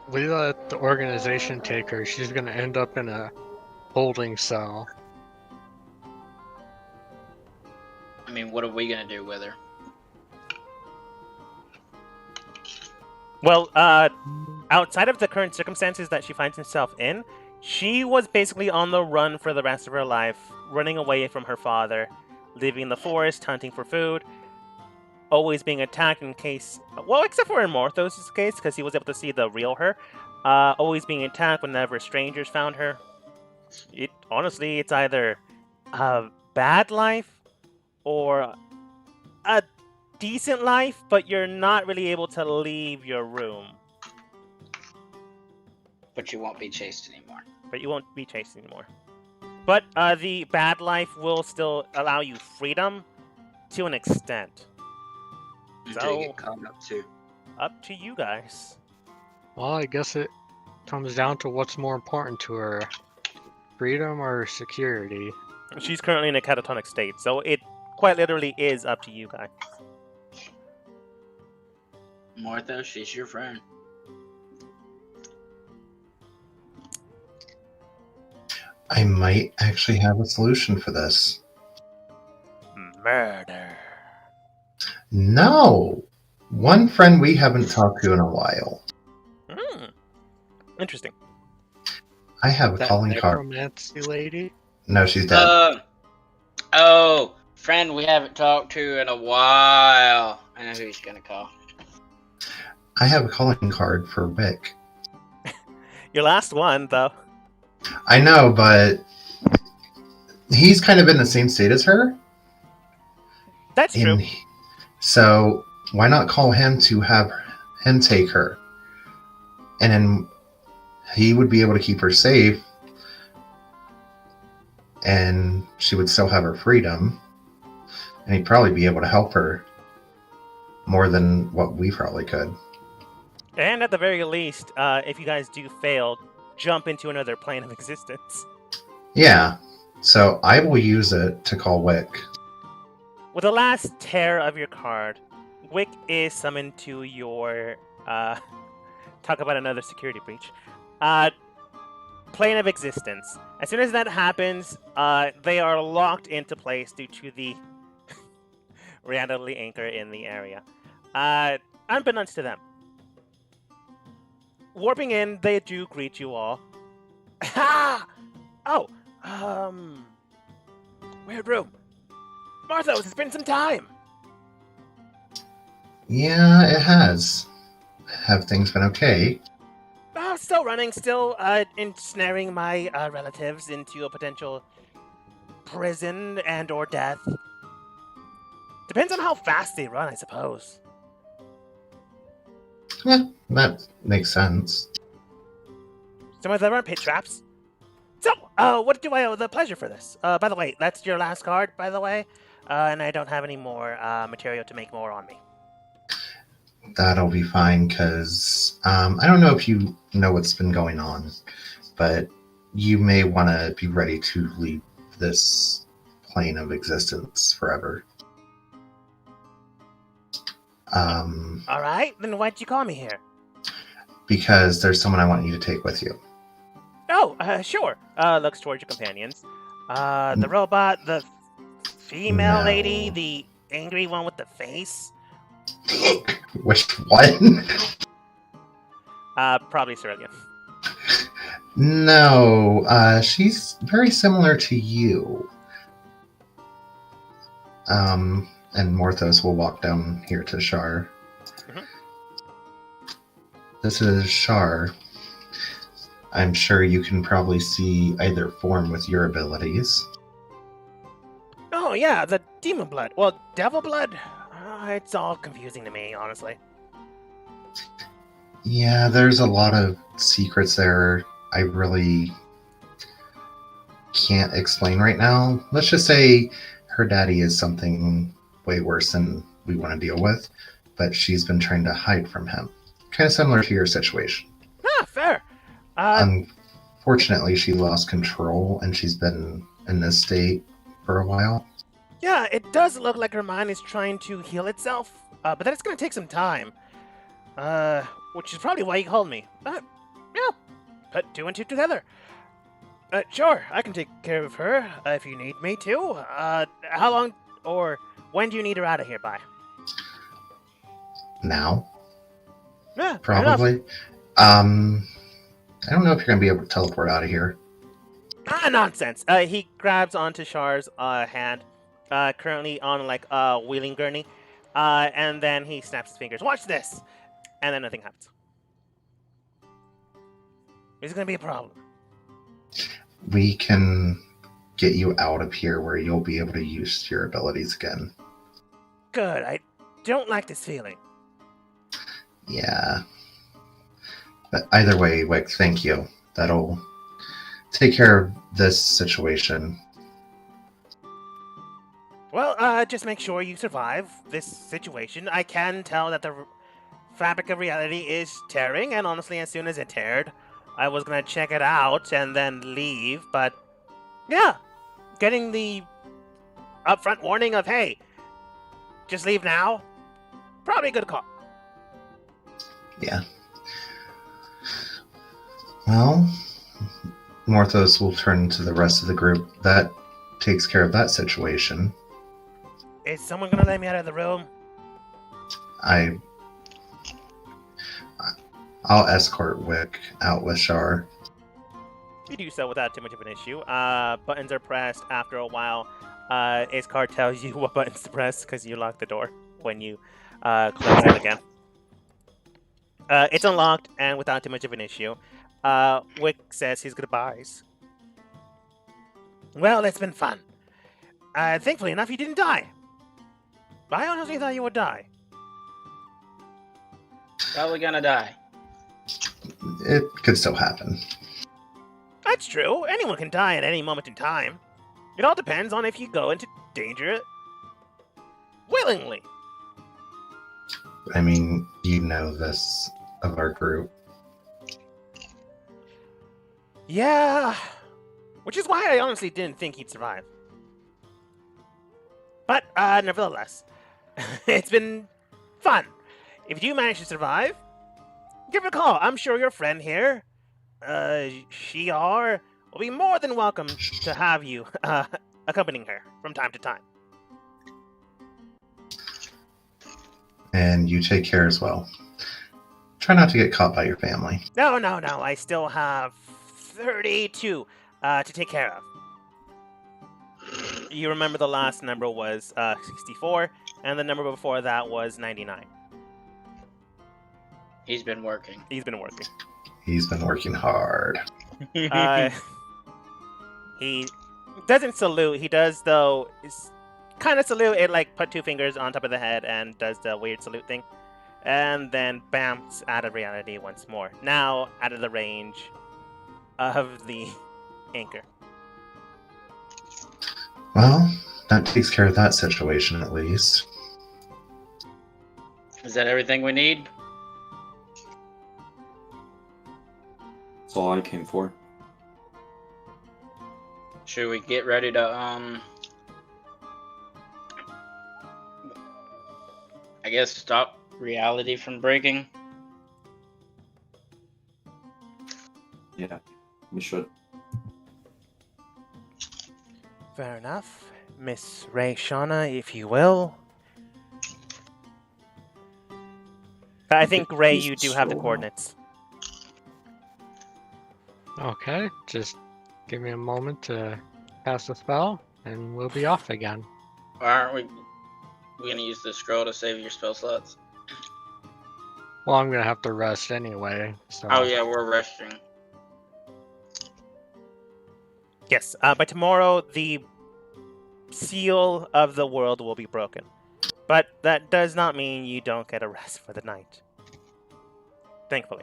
we let the organization take her, she's going to end up in a holding cell. I mean, what are we gonna do with her? Well, outside of the current circumstances that she finds herself in, she was basically on the run for the rest of her life, running away from her father, living in the forest, hunting for food, always being attacked in case... Well, except for in Morthos' case, because he was able to see the real her. Always being attacked whenever strangers found her. Honestly, it's either a bad life or a decent life, but you're not really able to leave your room. But you won't be chased anymore. But you won't be chased anymore. But the bad life will still allow you freedom to an extent. Until you get caught up too. Up to you guys. Well, I guess it comes down to what's more important to her, freedom or security. She's currently in a catatonic state, so it quite literally is up to you guys. Martha, she's your friend. I might actually have a solution for this. Murder. No! One friend we haven't talked to in a while. Interesting. I have a That calling card. necromancy lady? No, she's dead. Oh, friend we haven't talked to in a while. I know who he's gonna call. I have a calling card for Wick. Your last one, though. I know, but he's kind of in the same state as her. That's true. And so why not call him to have him take her? And then he would be able to keep her safe. And she would still have her freedom. And he'd probably be able to help her more than what we probably could. And at the very least, if you guys do fail, jump into another plane of existence. Yeah. So I will use it to call Wick. With the last tear of your card, Wick is summoned to your, talk about another security breach, plane of existence. As soon as that happens, they are locked into place due to the reality anchor in the area. Unbeknownst to them. Warping in, they do greet you all. Ha! Oh, weird room. Marthos, it's been some time. Yeah, it has. Have things been okay? Still running, still ensnaring my relatives into a potential prison and or death. Depends on how fast they run, I suppose. Yeah, that makes sense. Some of them are pit traps. So, what do I owe the pleasure for this? By the way, that's your last card, by the way. And I don't have any more material to make more on me. That'll be fine, because I don't know if you know what's been going on, but you may want to be ready to leave this plane of existence forever. All right, then why'd you call me here? Because there's someone I want you to take with you. Oh, sure. Looks towards your companions. The robot, the female No. lady, the angry one with the face. Which one? Probably Cerulean. No, she's very similar to you. And Morthos will walk down here to Shar. Mhm. This is Shar. I'm sure you can probably see either form with your abilities. Oh, yeah, the demon blood. Well, devil blood? It's all confusing to me, honestly. Yeah, there's a lot of secrets there I really can't explain right now. Let's just say her daddy is something way worse than we want to deal with, but she's been trying to hide from him. Kind of similar to your situation. Fair. Unfortunately, she lost control and she's been in this state for a while. Yeah, it does look like her mind is trying to heal itself, but that it's going to take some time. Which is probably why you called me. Yeah, put two and two together. Sure, I can take care of her if you need me to. How long or when do you need her out of here by? Now, Yeah, fair enough. probably. I don't know if you're going to be able to teleport out of here. Nonsense. He grabs onto Shar's hand, currently on like a wheeling gurney, and then he snaps his fingers. Watch this, and then nothing happens. It's gonna be a problem. We can get you out of here where you'll be able to use your abilities again. Good. I don't like this feeling. Yeah. But either way, Wick, thank you. That'll take care of this situation? Well, just make sure you survive this situation. I can tell that the fabric of reality is tearing, and honestly, as soon as it teared, I was gonna check it out and then leave, but yeah, getting the upfront warning of, hey, just leave now, probably a good call. Yeah. Well, Morthos will turn to the rest of the group. That takes care of that situation. Is someone gonna let me out of the room? I'll escort Wick out with Shar. You do so without too much of an issue. Buttons are pressed after a while. His card tells you what buttons to press because you lock the door when you close it again. It's unlocked and without too much of an issue. Wick says his goodbyes. Well, it's been fun. Thankfully enough, you didn't die. I honestly thought you would die. Probably gonna die. It could still happen. That's true. Anyone can die at any moment in time. It all depends on if you go into danger willingly. I mean, you know this of our group. Yeah. Which is why I honestly didn't think he'd survive. But, nevertheless, it's been fun. If you do manage to survive, give it a call. I'm sure your friend here, Shiar, will be more than welcome to have you accompanying her from time to time. And you take care as well. Try not to get caught by your family. No. I still have 32 to take care of. You remember the last number was 64, and the number before that was 99. He's been working. He's been working. He's been working hard. He doesn't salute. He does, though, kind of salute. It like put two fingers on top of the head and does the weird salute thing. And then bamps out of reality once more. Now out of the range of the anchor. Well, that takes care of that situation at least. Is that everything we need? That's all I came for. Should we get ready to I guess stop reality from breaking? Yeah, we should. Fair enough. Miss Ray Shauna, if you will. I think, Ray, you do have the coordinates. Okay, just give me a moment to cast a spell, and we'll be off again. Aren't we gonna use the scroll to save your spell slots? Well, I'm gonna have to rest anyway, so... Oh yeah, we're resting. Yes, by tomorrow, the seal of the world will be broken. But that does not mean you don't get a rest for the night. Thankfully.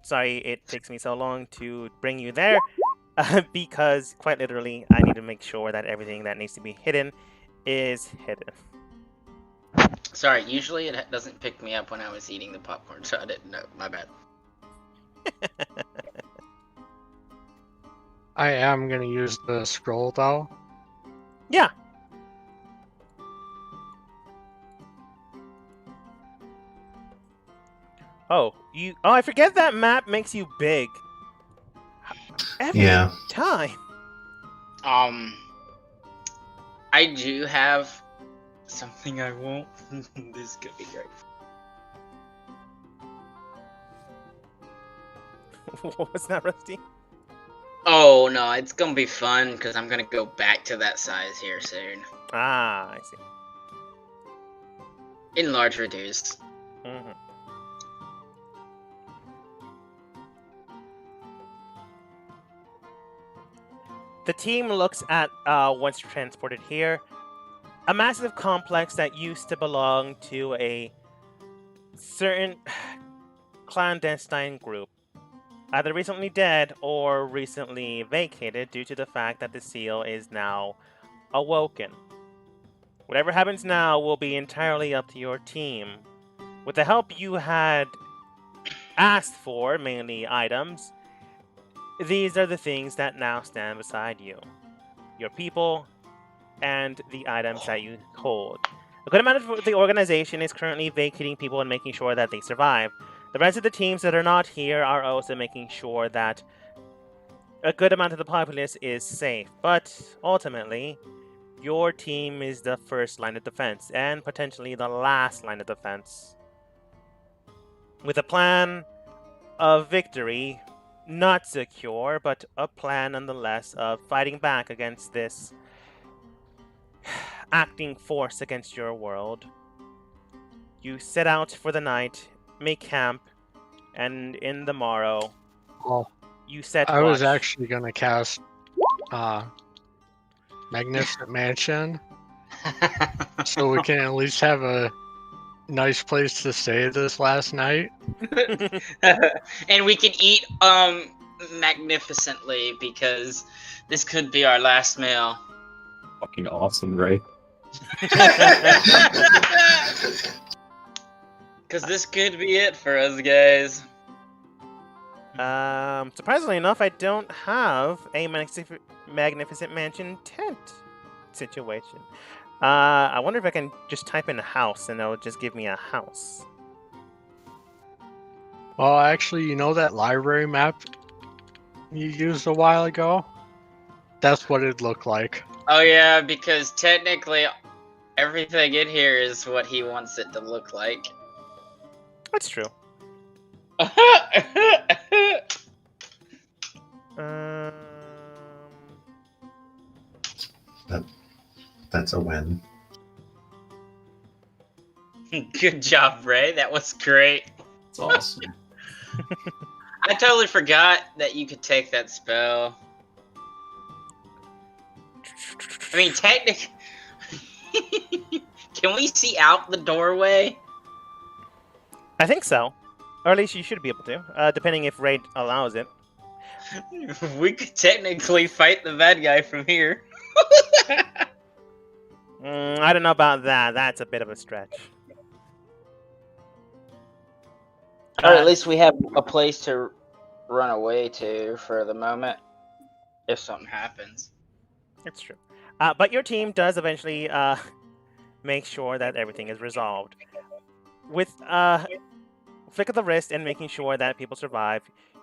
Sorry it takes me so long to bring you there, because, quite literally, I need to make sure that everything that needs to be hidden is hidden. Sorry, usually it doesn't pick me up when I was eating the popcorn, so I didn't know. My bad. I am gonna use the scroll, though. Yeah. Oh, I forget that map makes you big. Every Yeah. time. I do have something I want. This could be great. What was that, Rusty? Oh no, it's gonna be fun because I'm gonna go back to that size here soon. Ah, I see. Enlarge, reduce. Mm-hmm. The team looks at once transported here, a massive complex that used to belong to a certain clandestine group either recently dead or recently vacated due to the fact that the seal is now awoken. Whatever happens now will be entirely up to your team. With the help you had asked for, mainly items, these are the things that now stand beside you. Your people and the items that you hold. A good amount of the organization is currently vacating people and making sure that they survive. The rest of the teams that are not here are also making sure that a good amount of the populace is safe. But ultimately, your team is the first line of defense and potentially the last line of defense. With a plan of victory, not secure, but a plan nonetheless of fighting back against this acting force against your world. You set out for the night, make camp, and in the morrow, Well, you set I was watch. actually gonna cast Magnificent Mansion, so we can at least have a nice place to stay this last night. And we can eat magnificently because this could be our last meal. Fucking awesome, right? Because this could be it for us, guys. Surprisingly enough, I don't have a Magnificent Mansion tent situation. I wonder if I can just type in house and it'll just give me a house. Well, actually, you know that library map you used a while ago? That's what it'd look like. Oh yeah, because technically everything in here is what he wants it to look like. That's true. Um, That's a win. Good job, Ray. That was great. It's awesome. I totally forgot that you could take that spell. I mean, technically, can we see out the doorway? I think so. Or at least you should be able to, depending if Raid allows it. We could technically fight the bad guy from here. I don't know about that. That's a bit of a stretch. Or at least we have a place to run away to for the moment, if something happens. It's true. But your team does eventually make sure that everything is resolved. With flick of the wrist and making sure that people survive,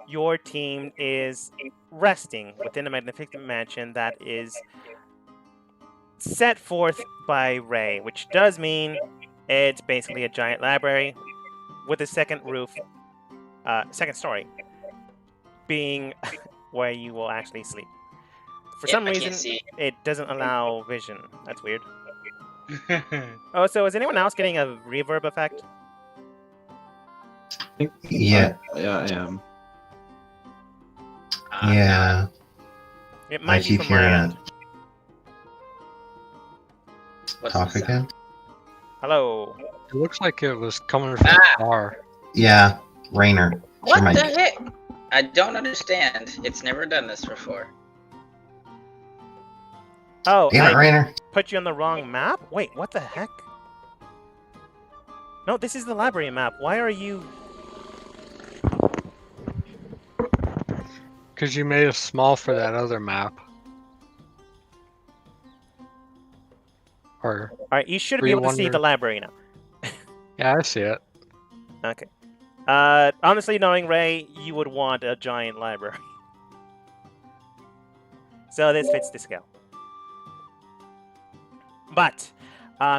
your team is resting within a magnificent mansion that is set forth by Ray, which does mean it's basically a giant library with a second roof, second story, being where you will actually sleep. For Yep, some I can't reason, see. it doesn't allow vision. That's weird. Oh, so is anyone else getting a reverb effect? Yeah, Yeah, I am. yeah. It I might be keep from my hearing end. it. What's Talk the sound? again? Hello. It looks like it was coming from far. Yeah, Rainer. What Your the mic. heck? I don't understand. It's never done this before. Oh, Damn it, I Rainer. put you on the wrong map? Wait, what the heck? No, this is the library map. Why are you... Because you made it small for that other map. Or, Alright, you should Were be you able to see the wondering- library now. yeah, I see it. Okay. Honestly, knowing Ray, you would want a giant library. So this fits the scale. But,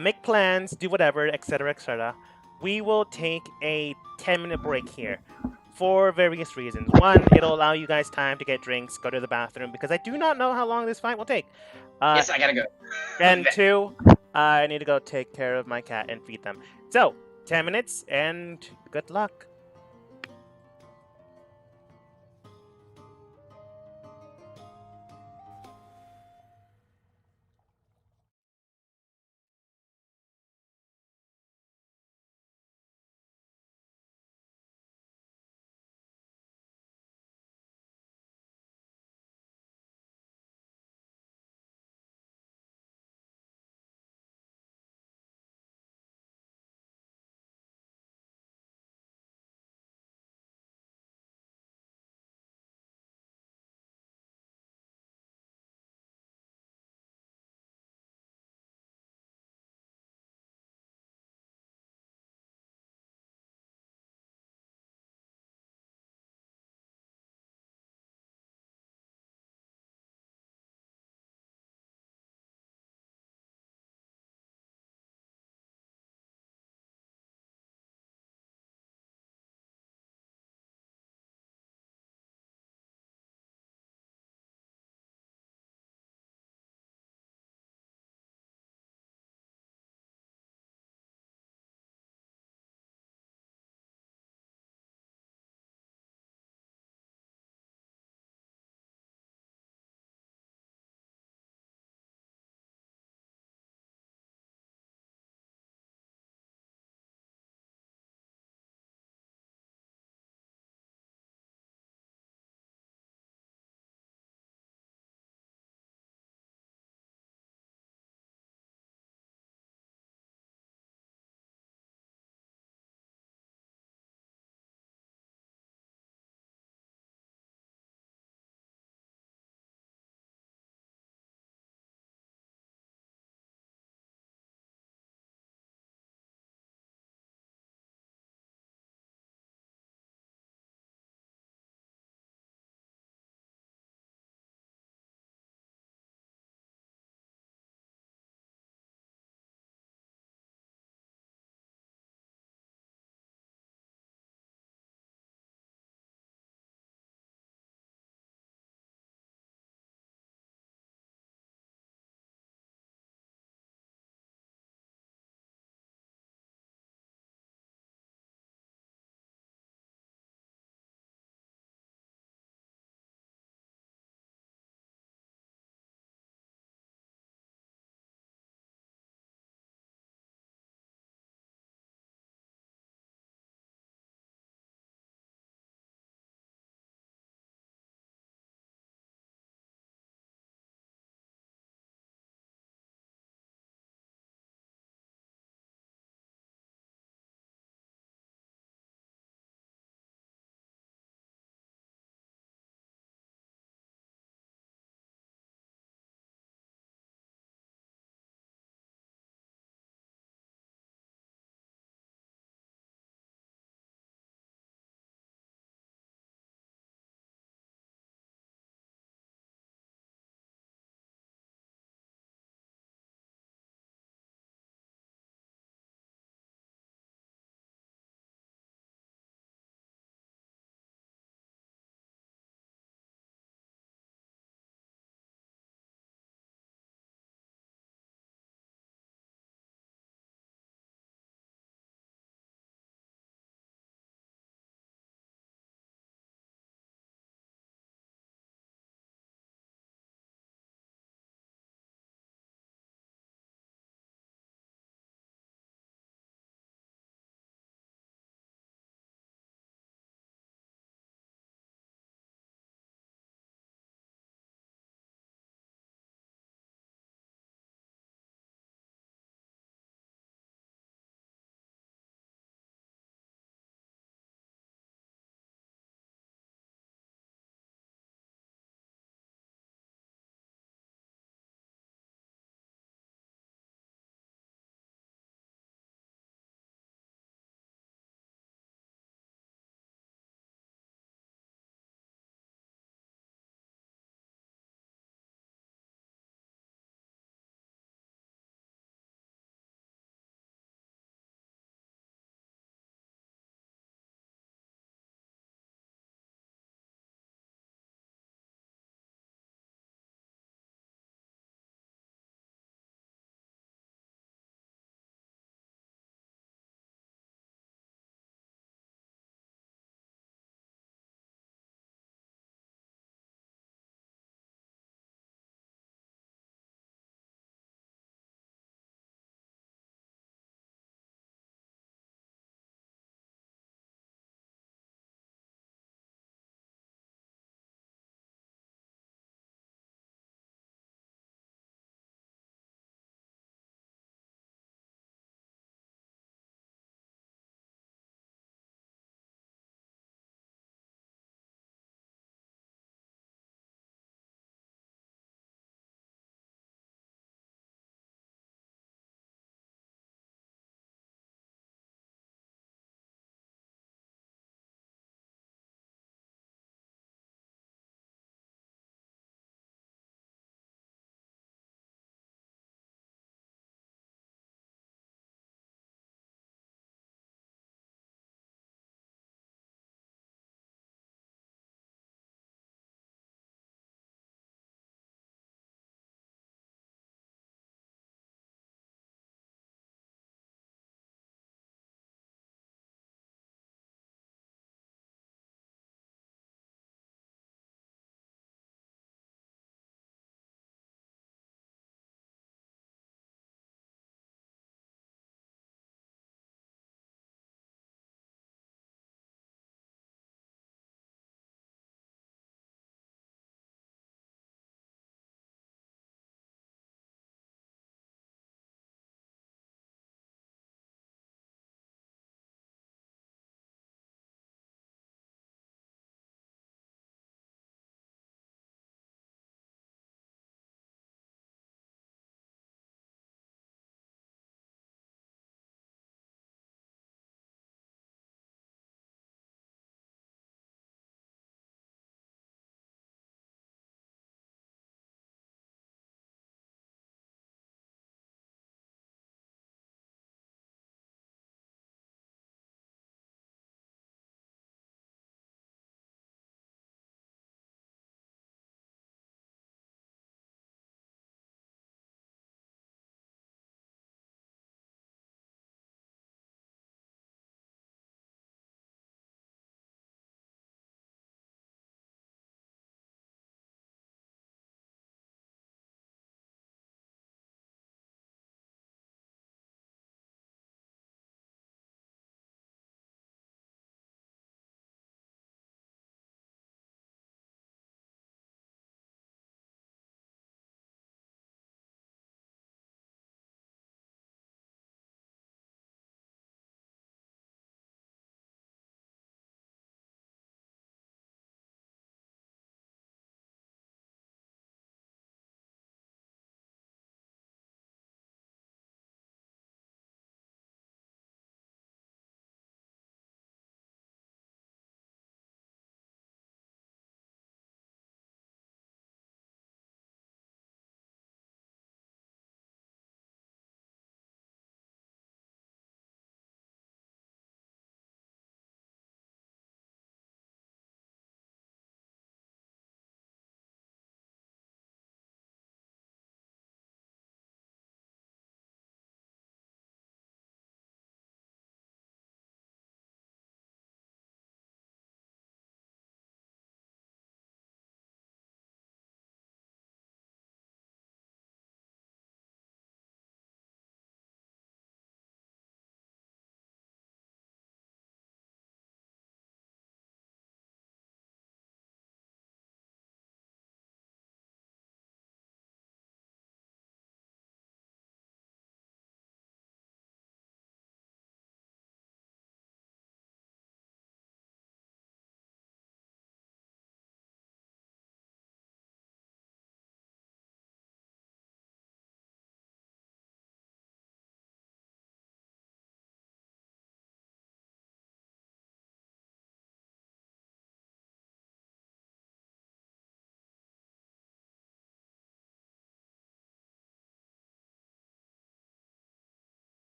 make plans, do whatever, etc., etc. We will take a 10-minute break here for various reasons. One, it'll allow you guys time to get drinks, go to the bathroom, because I do not know how long this fight will take. Yes, I gotta go. And two, I need to go take care of my cat and feed them. So, 10 minutes, and good luck.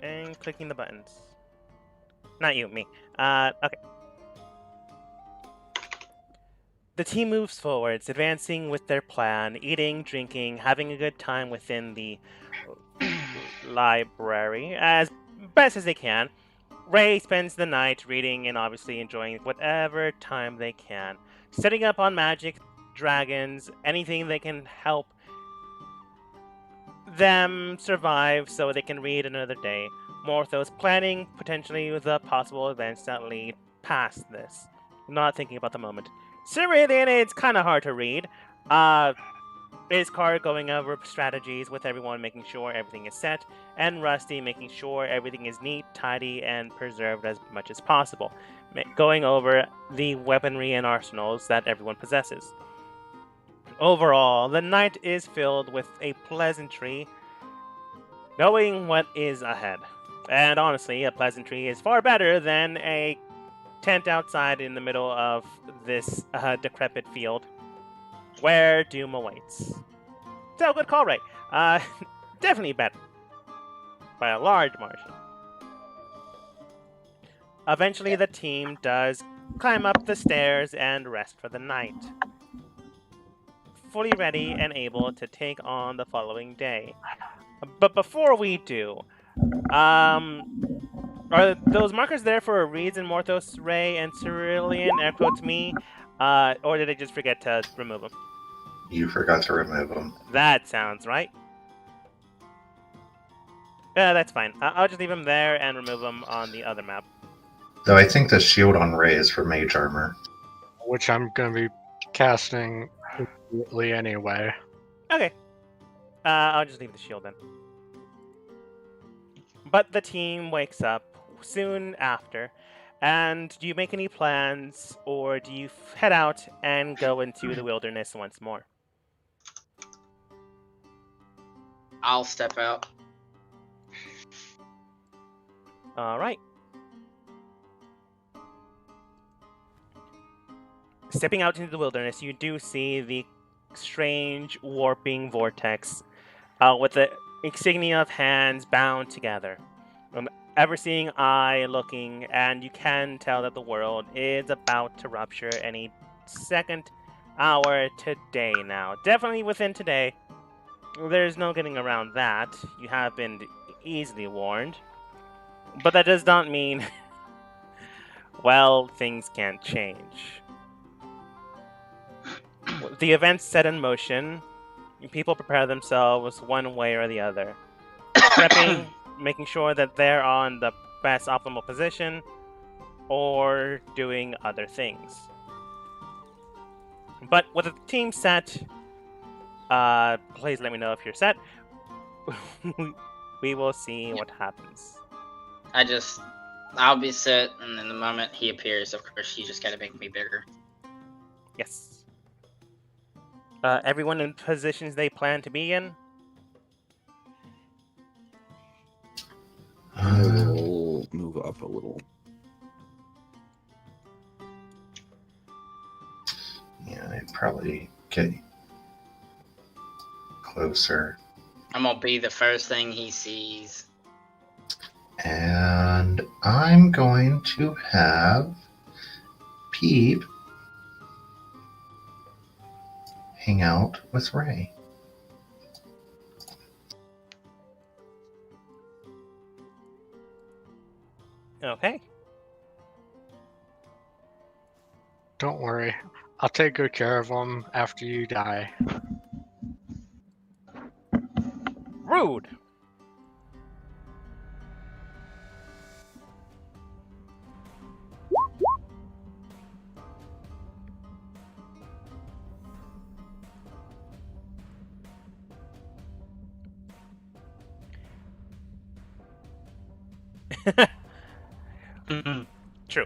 And clicking the buttons. Not you, me. Okay. The team moves forwards, advancing with their plan, eating, drinking, having a good time within the library as best as they can. Ray spends the night reading and obviously enjoying whatever time they can, setting up on magic, dragons, anything that can help them survive so they can read another day. Morthos planning potentially the possible events that lead past this. Not thinking about the moment. Cerulean, it's kind of hard to read. Iskar going over strategies with everyone, making sure everything is set, and Rusty making sure everything is neat, tidy, and preserved as much as possible, going over the weaponry and arsenals that everyone possesses. Overall, the night is filled with a pleasantry, knowing what is ahead. And honestly, a pleasantry is far better than a tent outside in the middle of this decrepit field where doom awaits. So, good call, Ray. Definitely better. By a large margin. Eventually, the team does climb up the stairs and rest for the night. Fully ready and able to take on the following day. But before we do, are those markers there for reads in Morthos, Ray, and Cerulean, air quotes me, or did I just forget to remove them? You forgot to remove them. That sounds right. Yeah, that's fine. I'll just leave them there and remove them on the other map. Though I think the shield on Ray is for mage armor. Which I'm going to be casting immediately anyway. Okay. I'll just leave the shield then. But the team wakes up soon after. And do you make any plans, or do you head out and go into the wilderness once more? I'll step out. Alright. Stepping out into the wilderness, you do see the strange warping vortex with the insignia of hands bound together. Ever-seeing eye looking, and you can tell that the world is about to rupture any second, hour, today now. Definitely within today. There's no getting around that. You have been easily warned. But that does not mean, well, things can't change. The events set in motion, people prepare themselves one way or the other. Prepping, making sure that they're on the best optimal position, or doing other things. But with the team set, please let me know if you're set. We will see what happens. I'll be set, and then the moment he appears, of course, you just gotta make me bigger. Yes. Everyone in positions they plan to be in? I will move up a little. Yeah, I'd probably get closer. I'm gonna be the first thing he sees. And I'm going to have Peep hang out with Ray. Okay. Don't worry. I'll take good care of them after you die. Rude! True.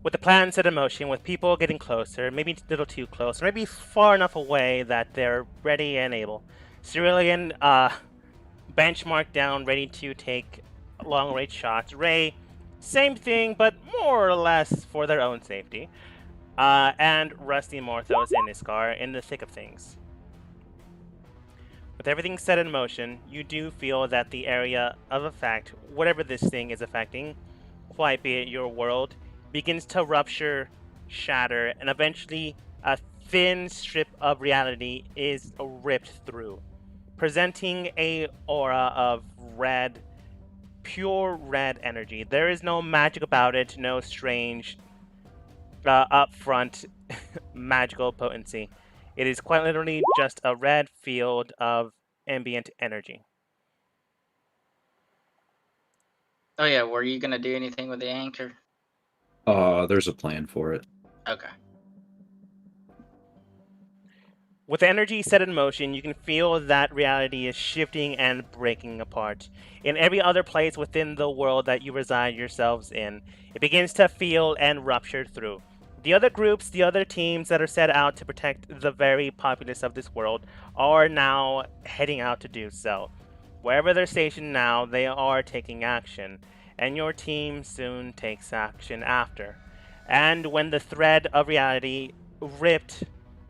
With the plan set in motion, with people getting closer, maybe a little too close, or maybe far enough away that they're ready and able. Cerulean, benchmark down, ready to take long-range shots. Ray, same thing, but more or less for their own safety. And Rusty, Morthos, and Iskar in the thick of things. With everything set in motion, you do feel that the area of effect, whatever this thing is affecting, quite be it your world, begins to rupture, shatter, and eventually a thin strip of reality is ripped through, presenting a aura of red, pure red energy. There is no magic about it, no strange upfront magical potency. It is quite literally just a red field of ambient energy. Oh yeah, were you gonna do anything with the anchor? There's a plan for it. Okay. With energy set in motion, you can feel that reality is shifting and breaking apart. In every other place within the world that you reside yourselves in, it begins to feel and rupture through. The other groups, the other teams that are set out to protect the very populace of this world are now heading out to do so. Wherever they're stationed now, they are taking action, and your team soon takes action after. And when the thread of reality ripped,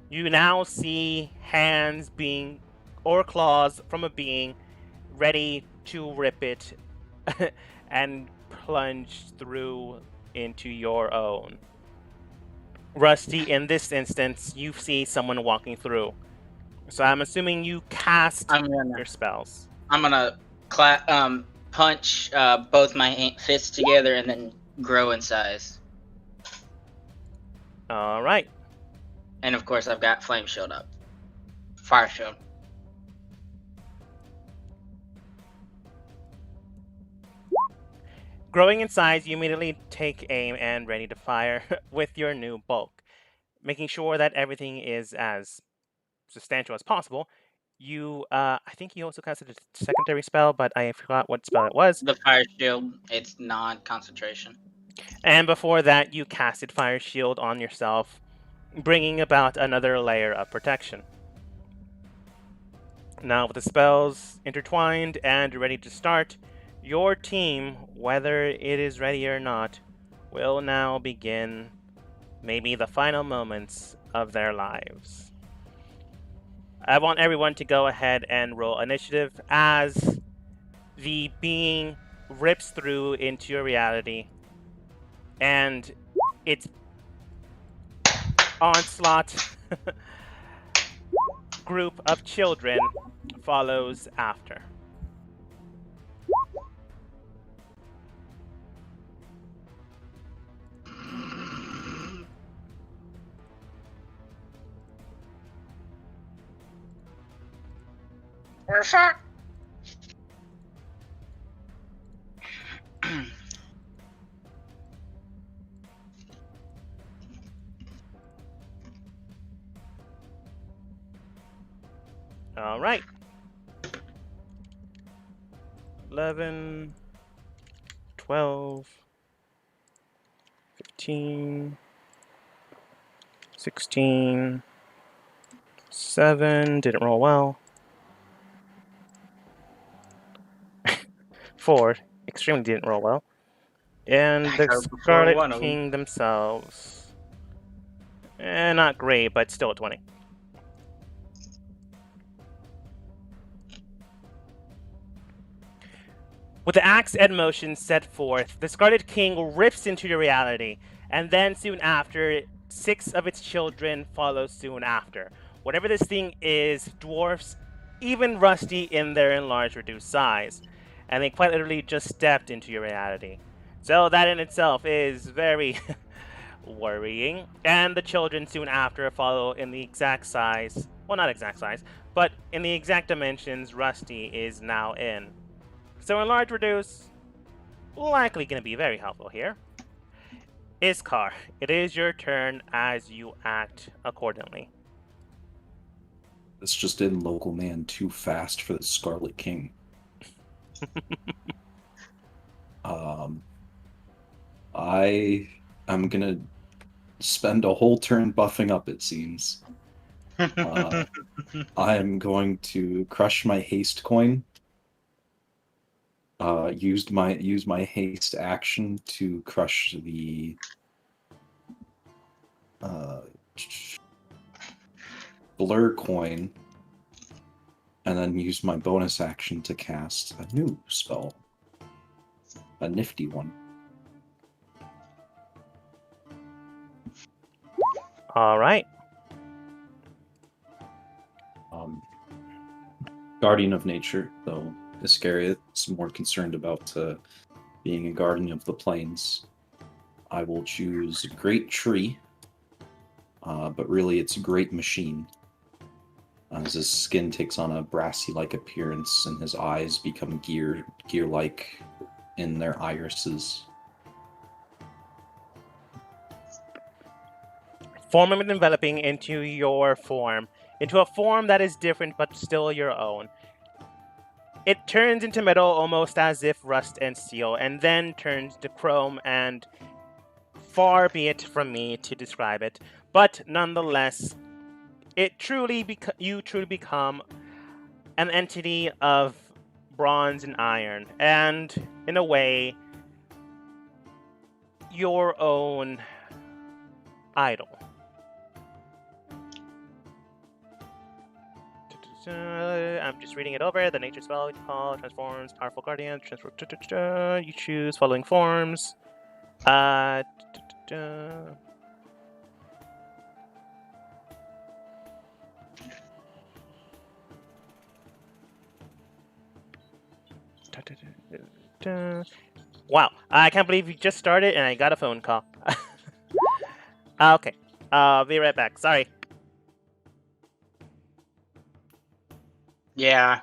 you now see hands being, or claws from a being, ready to rip it and plunge through into your own. Rusty, in this instance, you see someone walking through. So I'm assuming you cast I'm your gonna spells. punch both my fists together and then grow in size. All right. And of course, I've got flame shield up, fire shield. Growing in size, you immediately take aim and ready to fire with your new bulk, making sure that everything is as substantial as possible. I think you also casted a secondary spell, but I forgot what spell it was. The fire shield, it's non-concentration. And before that, you casted Fire Shield on yourself, bringing about another layer of protection. Now, with the spells intertwined and ready to start, your team, whether it is ready or not, will now begin maybe the final moments of their lives. I want everyone to go ahead and roll initiative as the being rips through into your reality and its onslaught group of children follows after. We're fucked. All right. 11, 12, 15, 16, 7, didn't roll well. 4, extremely didn't roll well. And I the go before Scarlet one of 'em. King themselves. Not great, but still a 20. With the axe and motion set forth, the Scarlet King rips into your reality, and then soon after, 6 of its children follow soon after. Whatever this thing is, dwarfs even Rusty in their enlarged, reduced size, and they quite literally just stepped into your reality. So that in itself is very worrying. And the children soon after follow in the exact size, well, not exact size, but in the exact dimensions Rusty is now in. So enlarge, reduce, likely going to be very helpful here. Iskar, it is your turn as you act accordingly. This just did local man too fast for the Scarlet King. I am gonna spend a whole turn buffing up, it seems. I am going to crush my haste coin. Use my haste action to crush the blur coin, and then use my bonus action to cast a new spell. A nifty one. All right. Guardian of Nature, though Iscariot's more concerned about being a guardian of the plains. I will choose Great Tree, but really it's Great Machine. As his skin takes on a brassy-like appearance and his eyes become gear-like in their irises. Forming and enveloping into your form, into a form that is different but still your own. It turns into metal almost as if rust and steel, and then turns to chrome, and far be it from me to describe it, but nonetheless, you truly become an entity of bronze and iron, and in a way, your own idol. I'm just reading it over. The nature spell transforms, powerful guardian. You choose following forms. Wow, I can't believe you just started and I got a phone call. Okay, I'll be right back. Sorry. Yeah.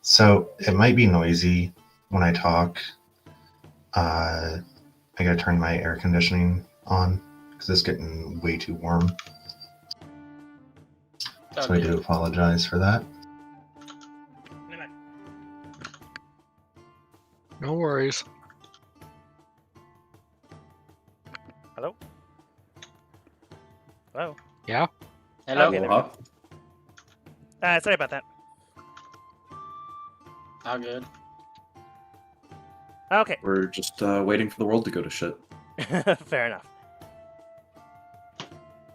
So it might be noisy when I talk. I gotta turn my air conditioning on because it's getting way too warm. So I do apologize for that. No worries. Hello? Hello? Yeah? Hello? Okay, there we go. Sorry about that. All good. Okay. We're just waiting for the world to go to shit. Fair enough.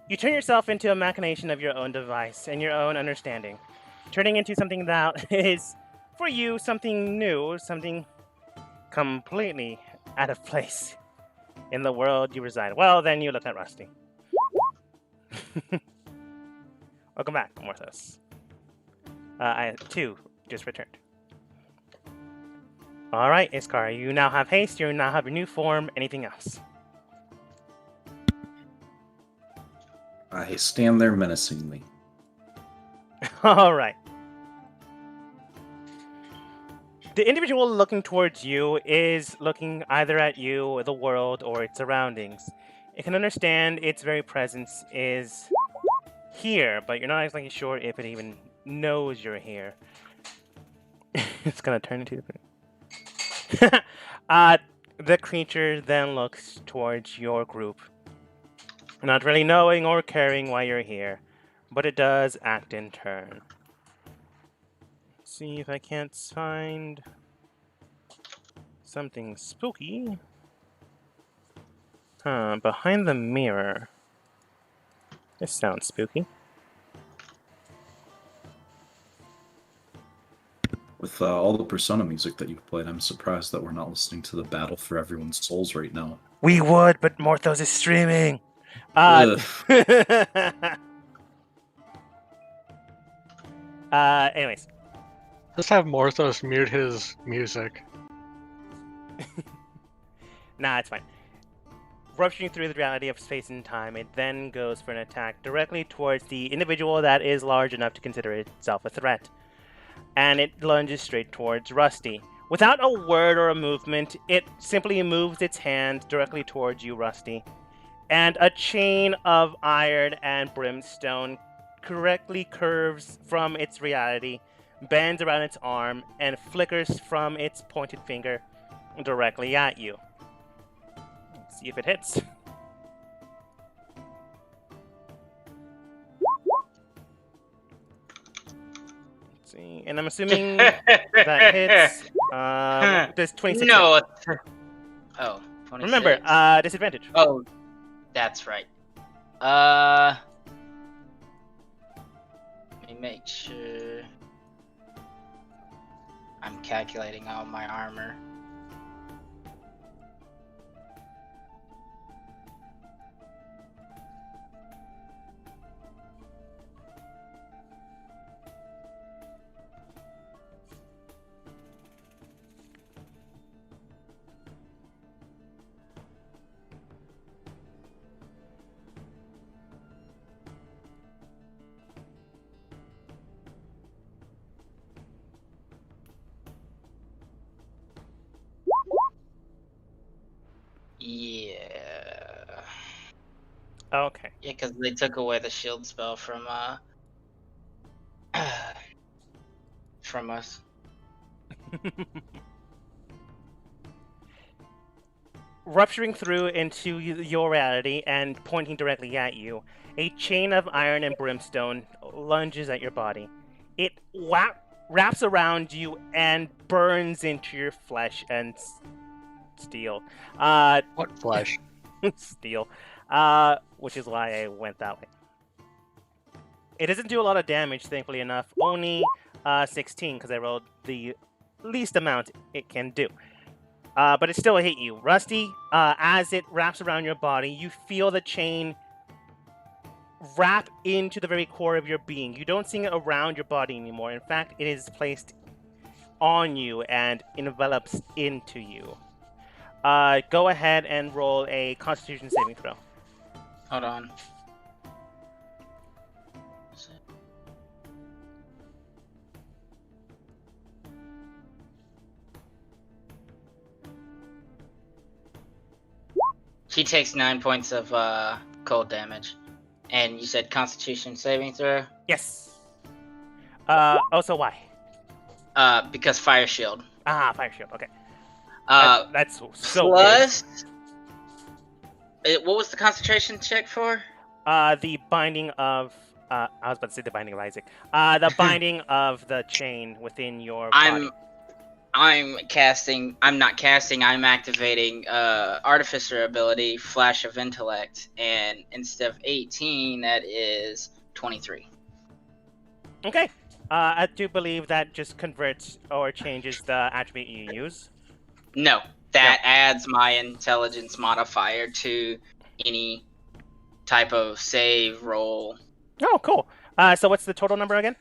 You turn yourself into a machination of your own device and your own understanding, turning into something that is, for you, something new, something completely out of place in the world you reside. Well, then you look at Rusty. Welcome back, Morthos. I too just returned. All right, Iskar, you now have haste. You now have your new form. Anything else? I stand there menacingly. All right. The individual looking towards you is looking either at you, the world, or its surroundings. It can understand its very presence is here, but you're not exactly sure if it even knows you're here. It's gonna turn into the creature then looks towards your group, not really knowing or caring why you're here, but it does act in turn. See if I can't find something spooky. Behind the mirror. This sounds spooky. With all the Persona music that you've played, I'm surprised that we're not listening to the Battle for Everyone's Souls right now. We would, but Morthos is streaming. Anyways. Let's have Morthos mute his music. Nah, it's fine. Rupturing through the reality of space and time, it then goes for an attack directly towards the individual that is large enough to consider itself a threat. And it lunges straight towards Rusty. Without a word or a movement, it simply moves its hand directly towards you, Rusty. And a chain of iron and brimstone correctly curves from its reality, bends around its arm, and flickers from its pointed finger directly at you. Let's see if it hits. Let's see, and I'm assuming that hits. Does 26 No. hit? Oh, 26. Remember, disadvantage. Oh, that's right. Let me make sure. I'm calculating all my armor. Yeah. Okay. Yeah, because they took away the shield spell from us. Rupturing through into your reality and pointing directly at you, a chain of iron and brimstone lunges at your body. It wraps around you and burns into your flesh and steel. What flesh? Steel. Which is why I went that way. It doesn't do a lot of damage, thankfully enough. Only 16, because I rolled the least amount it can do. But it still hit you. Rusty, as it wraps around your body, you feel the chain wrap into the very core of your being. You don't see it around your body anymore. In fact, it is placed on you and envelops into you. Go ahead and roll a Constitution saving throw. Hold on. He takes 9 points of cold damage. And you said Constitution saving throw? Yes. Also, why? Because fire shield. Fire shield. Okay. That's so plus. What was the concentration check for? The binding of. I was about to say the binding of Isaac. The binding of the chain within your body. I'm not casting. I'm activating Artificer ability, Flash of Intellect, and instead of 18, that is 23. Okay. I do believe that just converts or changes the attribute you use. No, that adds my intelligence modifier to any type of save roll. Oh, cool. So what's the total number again?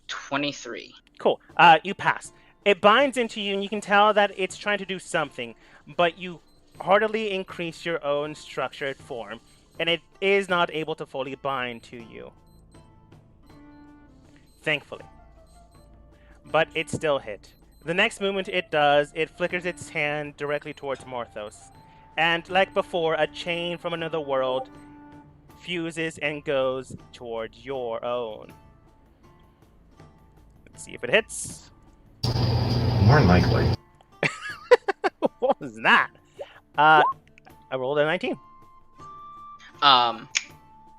23. Cool. You pass. It binds into you, and you can tell that it's trying to do something, but you heartily increase your own structured form, and it is not able to fully bind to you. Thankfully. But it still hit. The next movement it does, it flickers its hand directly towards Morthos. And like before, a chain from another world fuses and goes towards your own. Let's see if it hits. More than likely. What was that? I rolled a 19.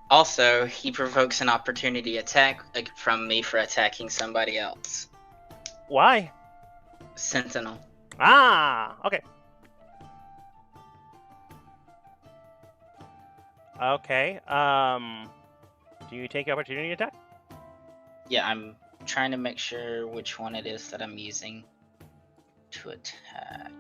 Also, he provokes an opportunity attack from me for attacking somebody else. Why? Sentinel. Okay. Okay. Do you take opportunity attack? Yeah, I'm trying to make sure which one it is that I'm using to attack.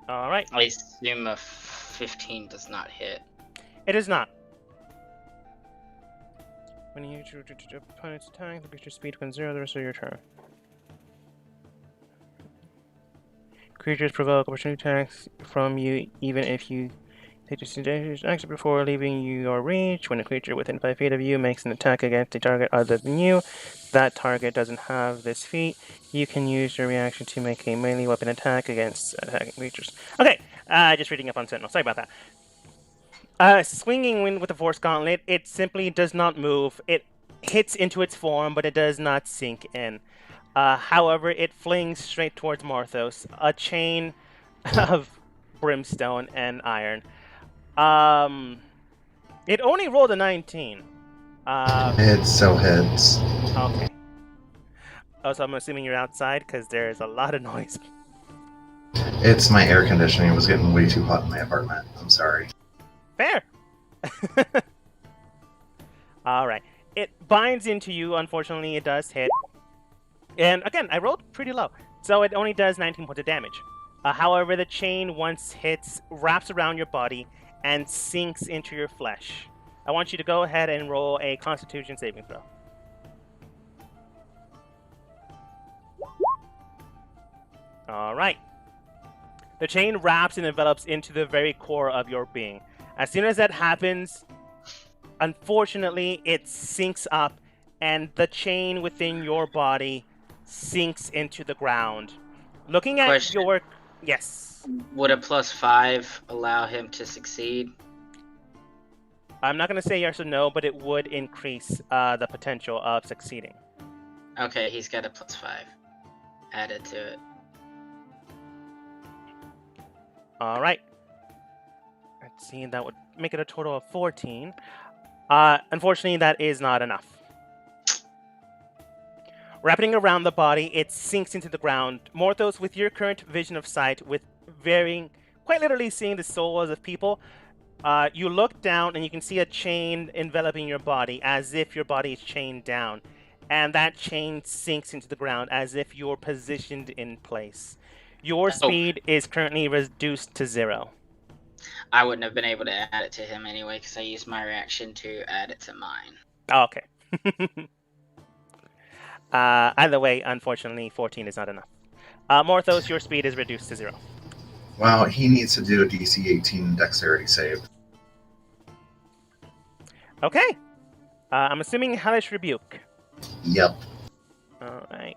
All right. I assume a 15 does not hit. It is not. When you opponent's attack, the creature's speed becomes 0 the rest of your turn. Creatures provoke opportunity attacks from you even if you take this dangerous action before leaving your reach. When a creature within 5 feet of you makes an attack against a target other than you, that target doesn't have this feat. You can use your reaction to make a melee weapon attack against attacking creatures. Okay, just reading up on Sentinel. Sorry about that. Swinging Wind with the Force Gauntlet, it simply does not move. It hits into its form, but it does not sink in. However, it flings straight towards Morthos, a chain of brimstone and iron. It only rolled a 19. It so hits. Okay. Oh, so I'm assuming you're outside because there's a lot of noise. It's my air conditioning. It was getting way too hot in my apartment. I'm sorry. Fair. All right. It binds into you. Unfortunately, it does hit. And again, I rolled pretty low, so it only does 19 points of damage. However, the chain, once hits, wraps around your body and sinks into your flesh. I want you to go ahead and roll a Constitution saving throw. All right. The chain wraps and envelops into the very core of your being. As soon as that happens, unfortunately, it sinks up, and the chain within your body sinks into the ground. Looking at your... Yes. Would a +5 allow him to succeed? I'm not going to say yes or no, but it would increase the potential of succeeding. Okay, he's got a +5 added to it. All right. Let's see, that would make it a total of 14. Unfortunately, that is not enough. Wrapping around the body, it sinks into the ground. Morthos, with your current vision of sight, with varying, quite literally seeing the souls of people, you look down and you can see a chain enveloping your body, as if your body is chained down. And that chain sinks into the ground, as if you're positioned in place. Your speed is currently reduced to 0. I wouldn't have been able to add it to him anyway, because I used my reaction to add it to mine. Oh, okay. Either way, unfortunately, 14 is not enough. Morthos, your speed is reduced to 0. Well, he needs to do a DC 18 dexterity save. Okay. I'm assuming Hellish Rebuke. Yep. Alright.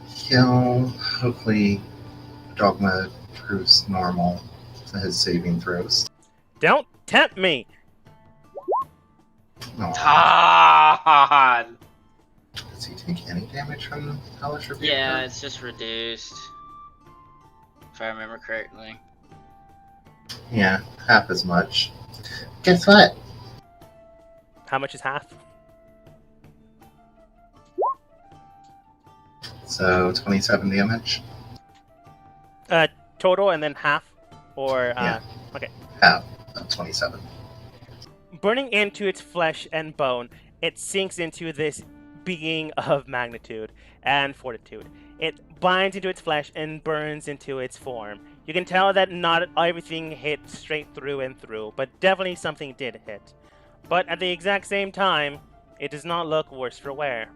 He'll hopefully Dogma proves normal to his saving throws. Don't tempt me! Aw. Todd! Does he take any damage from Hellish Rebuke? Yeah, it's just reduced. If I remember correctly. Yeah, half as much. Guess what? How much is half? So 27 damage. Total and then half? Or, Yeah. Okay. Half of 27. Burning into its flesh and bone, it sinks into this being of magnitude and fortitude. It binds into its flesh and burns into its form. You can tell that not everything hit straight through and through, but definitely something did hit. But at the exact same time, it does not look worse for wear.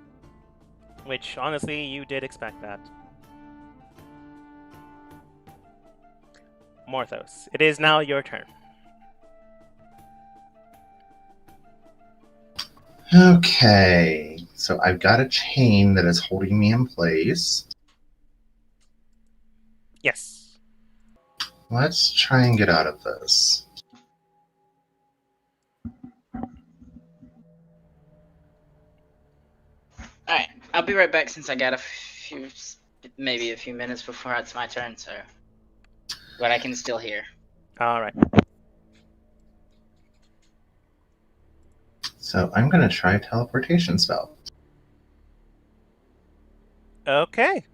Which, honestly, you did expect that. Morthos, it is now your turn. Okay, so I've got a chain that is holding me in place. Yes. Let's try and get out of this. Alright, I'll be right back since I got maybe a few minutes before it's my turn, so. But I can still hear. Alright. So I'm going to try a teleportation spell. Okay.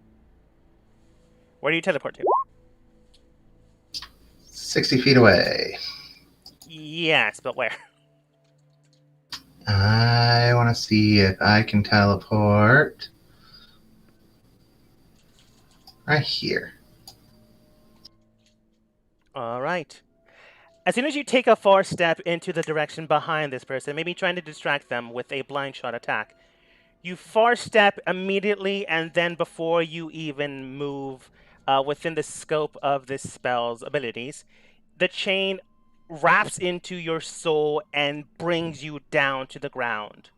Where do you teleport to? 60 feet away. Yes, but where? I want to see if I can teleport right here. Alright. As soon as you take a far step into the direction behind this person, maybe trying to distract them with a blind shot attack, you far step immediately, and then before you even move within the scope of this spell's abilities, the chain wraps into your soul and brings you down to the ground.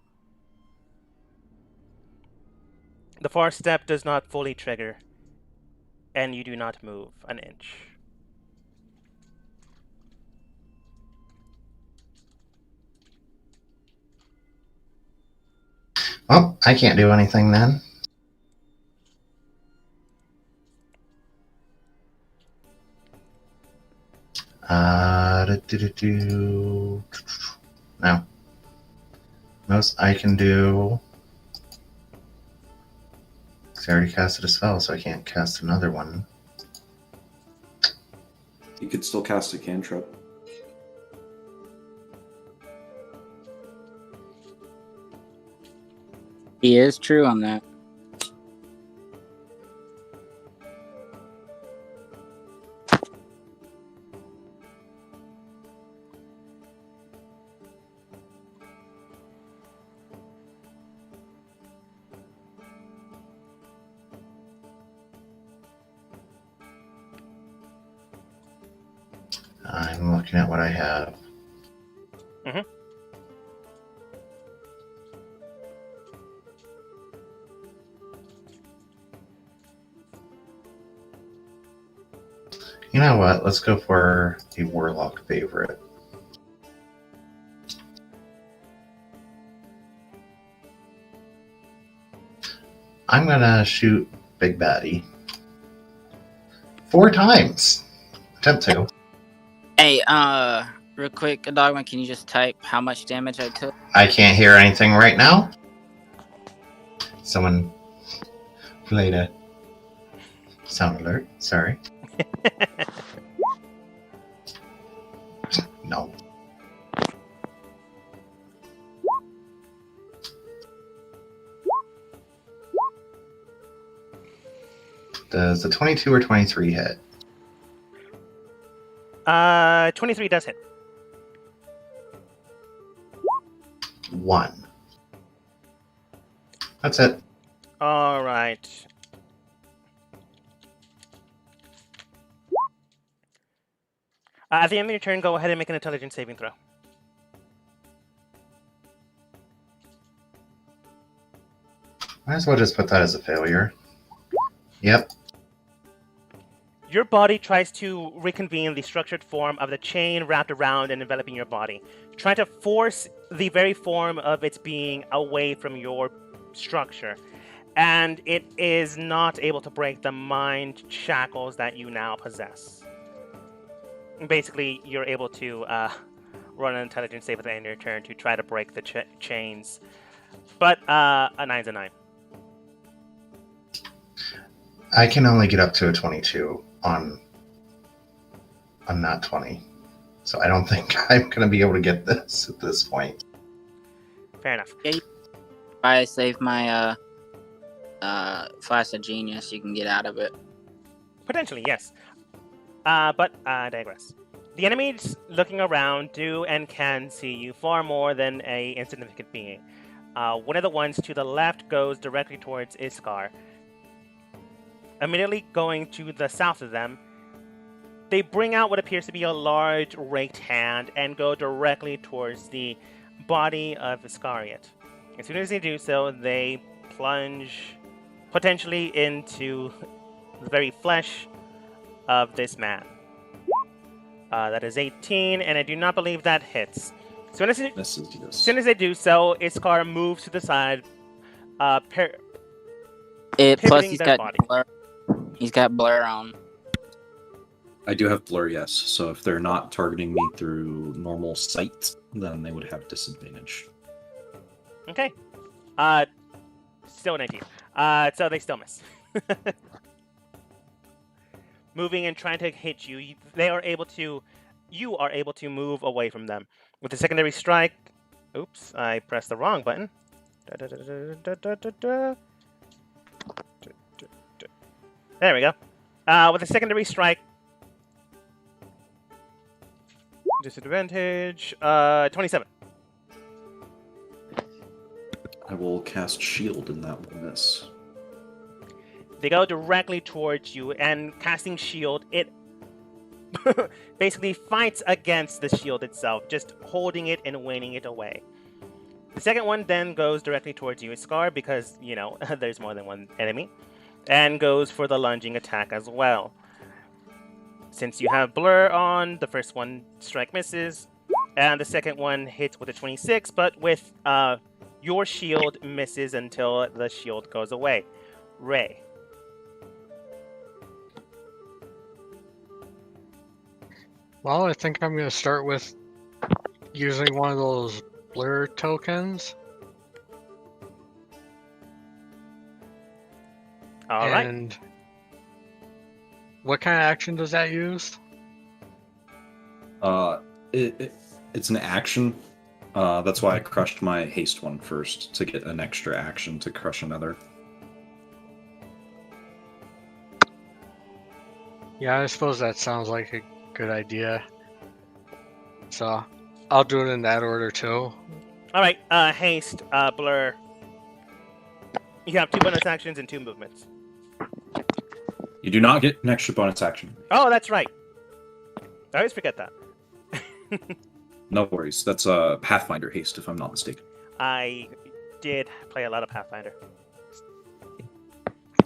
The far step does not fully trigger, and you do not move an inch. Well, I can't do anything then. No. Most I can do. Because I already casted a spell, so I can't cast another one. You could still cast a cantrip. He is true on that. I'm looking at what I have. Mm-hmm. You know what? Let's go for a warlock favorite. I'm gonna shoot Big Baddie 4 times. Attempt to. Hey, real quick, Dogma, can you just type how much damage I took? I can't hear anything right now. Someone played a sound alert. Sorry. No. Does the 22 or 23 hit? 23 does hit. 1. That's it. All right. At the end of your turn, go ahead and make an intelligence saving throw. Might as well just put that as a failure. Yep. Your body tries to reconvene the structured form of the chain wrapped around and enveloping your body, trying to force the very form of its being away from your structure. And it is not able to break the mind shackles that you now possess. Basically, you're able to run an intelligence save at the end of your turn to try to break the chains. But a 9's a 9. I can only get up to a 22 on that 20. So I don't think I'm going to be able to get this at this point. Fair enough. Yeah, I save my flash of genius, you can get out of it. Potentially, yes. But I digress. The enemies looking around do and can see you far more than a insignificant being. One of the ones to the left goes directly towards Iskar. Immediately going to the south of them, they bring out what appears to be a large raked hand and go directly towards the body of Iscariot. As soon as they do so, they plunge potentially into the very flesh of this man. That is 18, and I do not believe that hits. As soon as they do so, Iskar moves to the side, Plus, pivoting he's their got body. blur. He's got blur on. I do have blur, yes. So if they're not targeting me through normal sight, then they would have disadvantage. Okay. Still 19. So they still miss. Moving and trying to hit you, you are able to move away from them. With the secondary strike, oops, I pressed the wrong button. There we go. With a secondary strike, disadvantage, 27. I will cast shield and that will miss. They go directly towards you, and casting shield, it basically fights against the shield itself, just holding it and waning it away. The second one then goes directly towards you, Scar, because, you know, there's more than one enemy, and goes for the lunging attack as well. Since you have blur on, the first one strike misses, and the second one hits with a 26, but with your shield misses until the shield goes away. Ray. Well, I think I'm going to start with using one of those blur tokens. All right. And what kind of action does that use? It's an action. That's why I crushed my haste one first, to get an extra action to crush another. Yeah, I suppose that sounds like a good idea. So I'll do it in that order too. All right. Haste, blur. You have 2 bonus actions and 2 movements. You do not get an extra bonus action. Oh, that's right. I always forget that. No worries. That's a Pathfinder haste, if I'm not mistaken. I did play a lot of Pathfinder.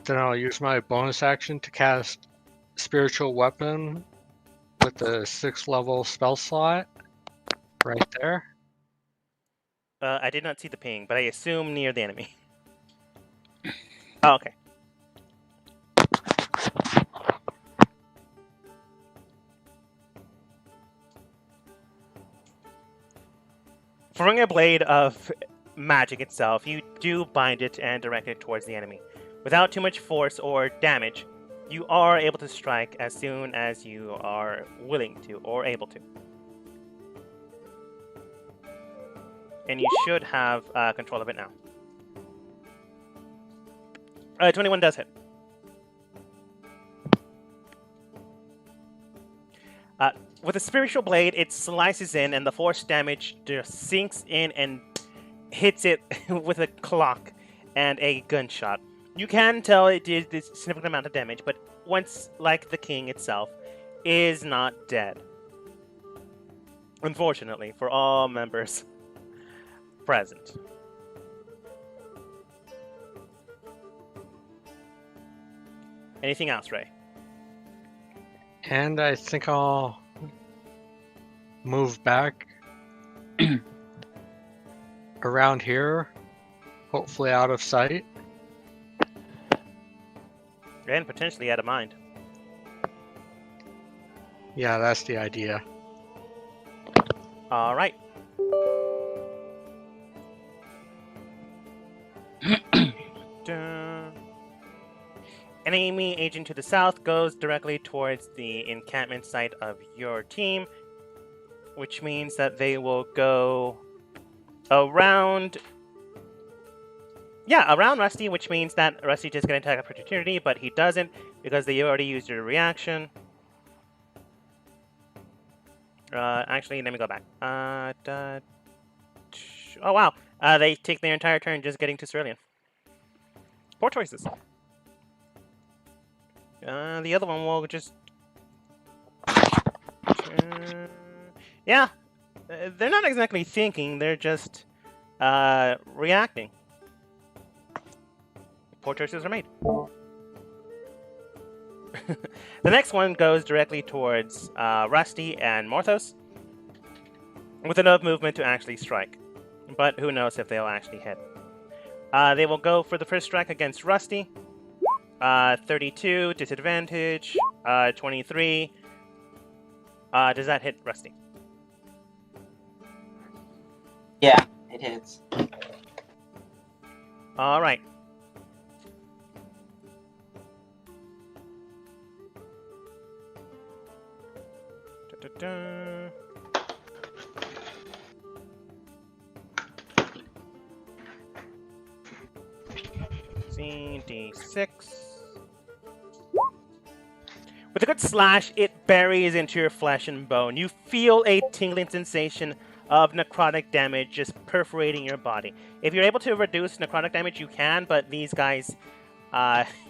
Then I'll use my bonus action to cast Spiritual Weapon with the 6th level spell slot right there. I did not see the ping, but I assume near the enemy. Oh, okay. Throwing a blade of magic itself, you do bind it and direct it towards the enemy. Without too much force or damage, you are able to strike as soon as you are willing to or able to. And you should have control of it now. 21 does hit. With a spiritual blade, it slices in, and the force damage just sinks in and hits it with a clock and a gunshot. You can tell it did this significant amount of damage, but once, like the king itself, is not dead. Unfortunately, for all members present. Anything else, Ray? And I think I'll move back around here, hopefully out of sight. And potentially out of mind. Yeah, that's the idea. All right. Dun. An enemy agent to the south goes directly towards the encampment site of your team, which means that they will go around. Yeah, around Rusty, which means that Rusty just gets an attack opportunity, but he doesn't because they already used your reaction. Actually, let me go back. Oh wow, they take their entire turn just getting to Cerulean. Poor choices. The other one will just... yeah, they're not exactly thinking, they're just reacting. Poor choices are made. The next one goes directly towards Rusty and Morthos, with enough movement to actually strike. But who knows if they'll actually hit. They will go for the first strike against Rusty. 32, disadvantage, 23. Does that hit Rusty? Yeah, it hits. All right. Da-da-da. D6. With a good slash, it buries into your flesh and bone. You feel a tingling sensation of necrotic damage just perforating your body. If you're able to reduce necrotic damage, you can, but these guys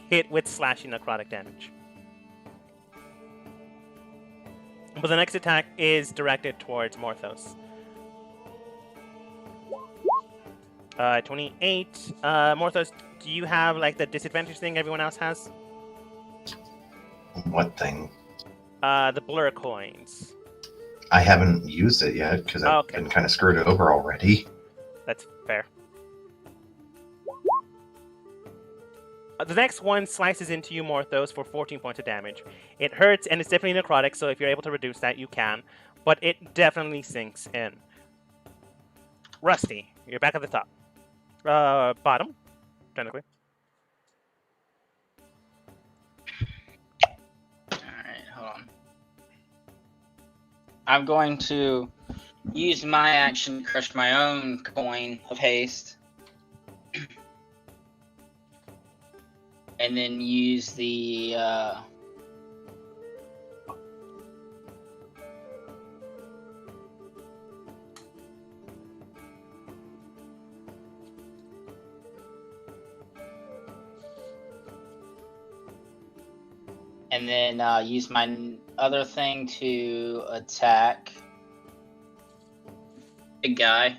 hit with slashing necrotic damage. But the next attack is directed towards Morthos. 28. Morthos, do you have like the disadvantage thing everyone else has? What thing? The blur coins. I haven't used it yet because I've been kind of screwed over already. That's fair. The next one slices into you, Morthos, for 14 points of damage. It hurts, and it's definitely necrotic, so if you're able to reduce that, you can. But it definitely sinks in. Rusty, you're back at the top. Bottom, technically. Alright, hold on. I'm going to use my action to crush my own coin of haste. And then use the use my other thing to attack the guy.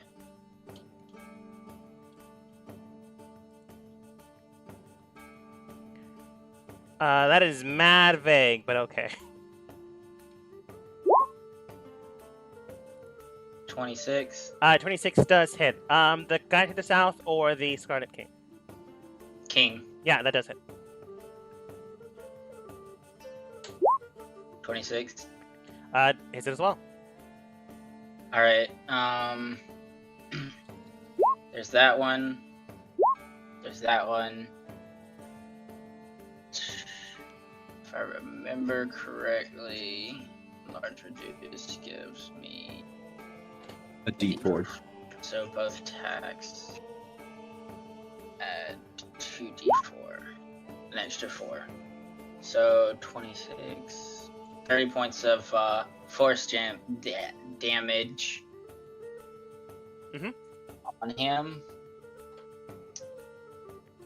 That is mad vague, but okay. 26. 26 does hit. The guy to the south or the Scarlet King? King. Yeah, that does hit. 26. Hits it as well. Alright, there's that one. There's that one. If I remember correctly, large reduce gives me A D4. so both attacks add 2d4, an extra 4. So 26, 30 points of force damage. on him.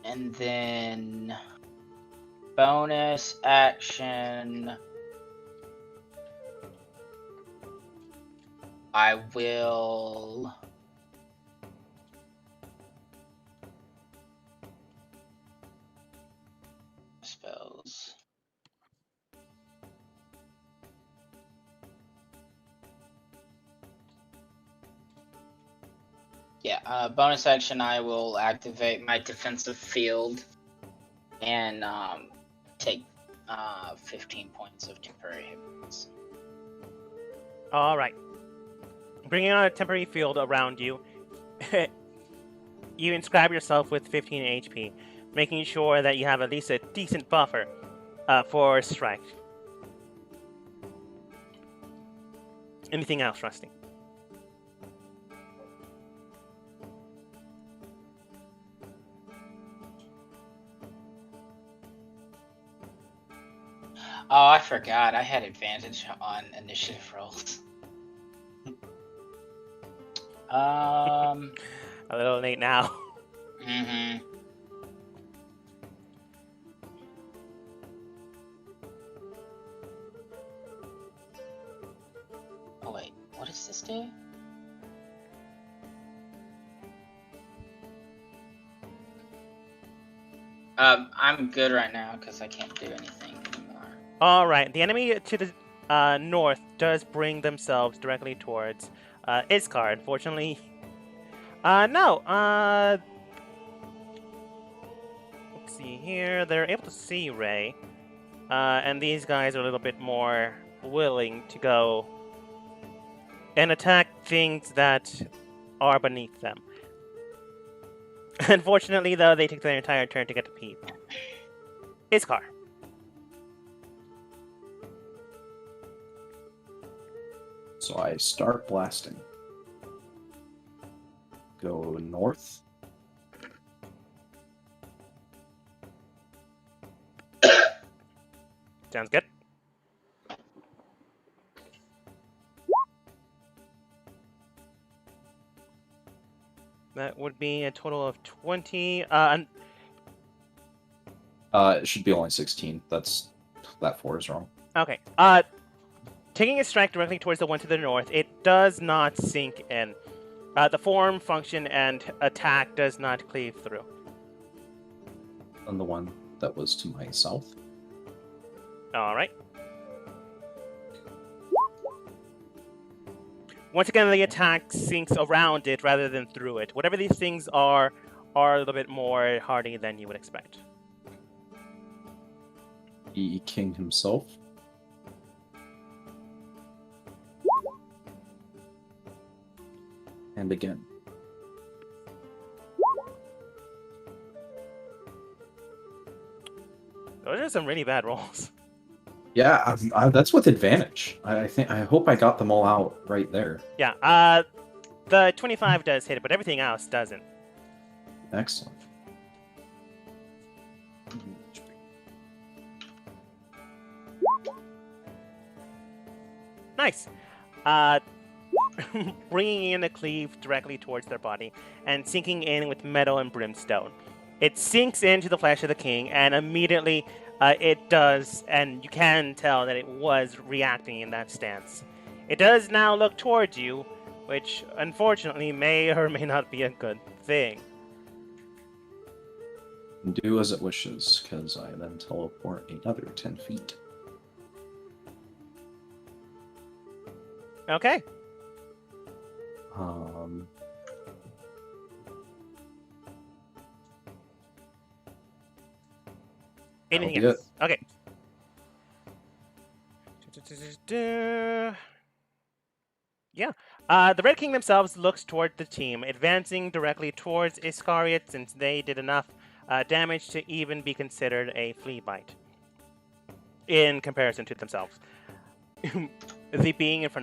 And then bonus action, I will spells. Yeah, bonus action, I will activate my defensive field and take 15 points of temporary hit points. All right. Bringing on a temporary field around you, you inscribe yourself with 15 HP, making sure that you have at least a decent buffer for strike. Anything else, Rusty? Oh, I forgot. I had advantage on initiative rolls. A little late now. Mm-hmm. Oh wait, what does this do? I'm good right now because I can't do anything anymore. All right. The enemy to the north does bring themselves directly towards Iskar. Unfortunately, no. Let's see here. They're able to see Ray, and these guys are a little bit more willing to go and attack things that are beneath them. Unfortunately, though, they take their entire turn to get to Peep. Iskar. So I start blasting. Go north. Sounds good. That would be a total of 20. It should be only 16. That 4 is wrong. Okay. Taking a strike directly towards the one to the north, it does not sink in. The form, function, and attack does not cleave through. And the one that was to my south. All right. Once again, the attack sinks around it rather than through it. Whatever these things are a little bit more hardy than you would expect. The king himself. And again. Those are some really bad rolls. Yeah, that's with advantage. I hope I got them all out right there. Yeah, the 25 does hit it, but everything else doesn't. Excellent. Nice. Bringing in a cleave directly towards their body and sinking in with metal and brimstone. It sinks into the flesh of the king, and immediately it does, and you can tell that it was reacting in that stance. It does now look towards you, which unfortunately may or may not be a good thing. Do as it wishes, because I then teleport another 10 feet. Okay. Anything else? Okay. Yeah. The Red King themselves looks toward the team, advancing directly towards Iscariot since they did enough damage to even be considered a flea bite in comparison to themselves. The being in front of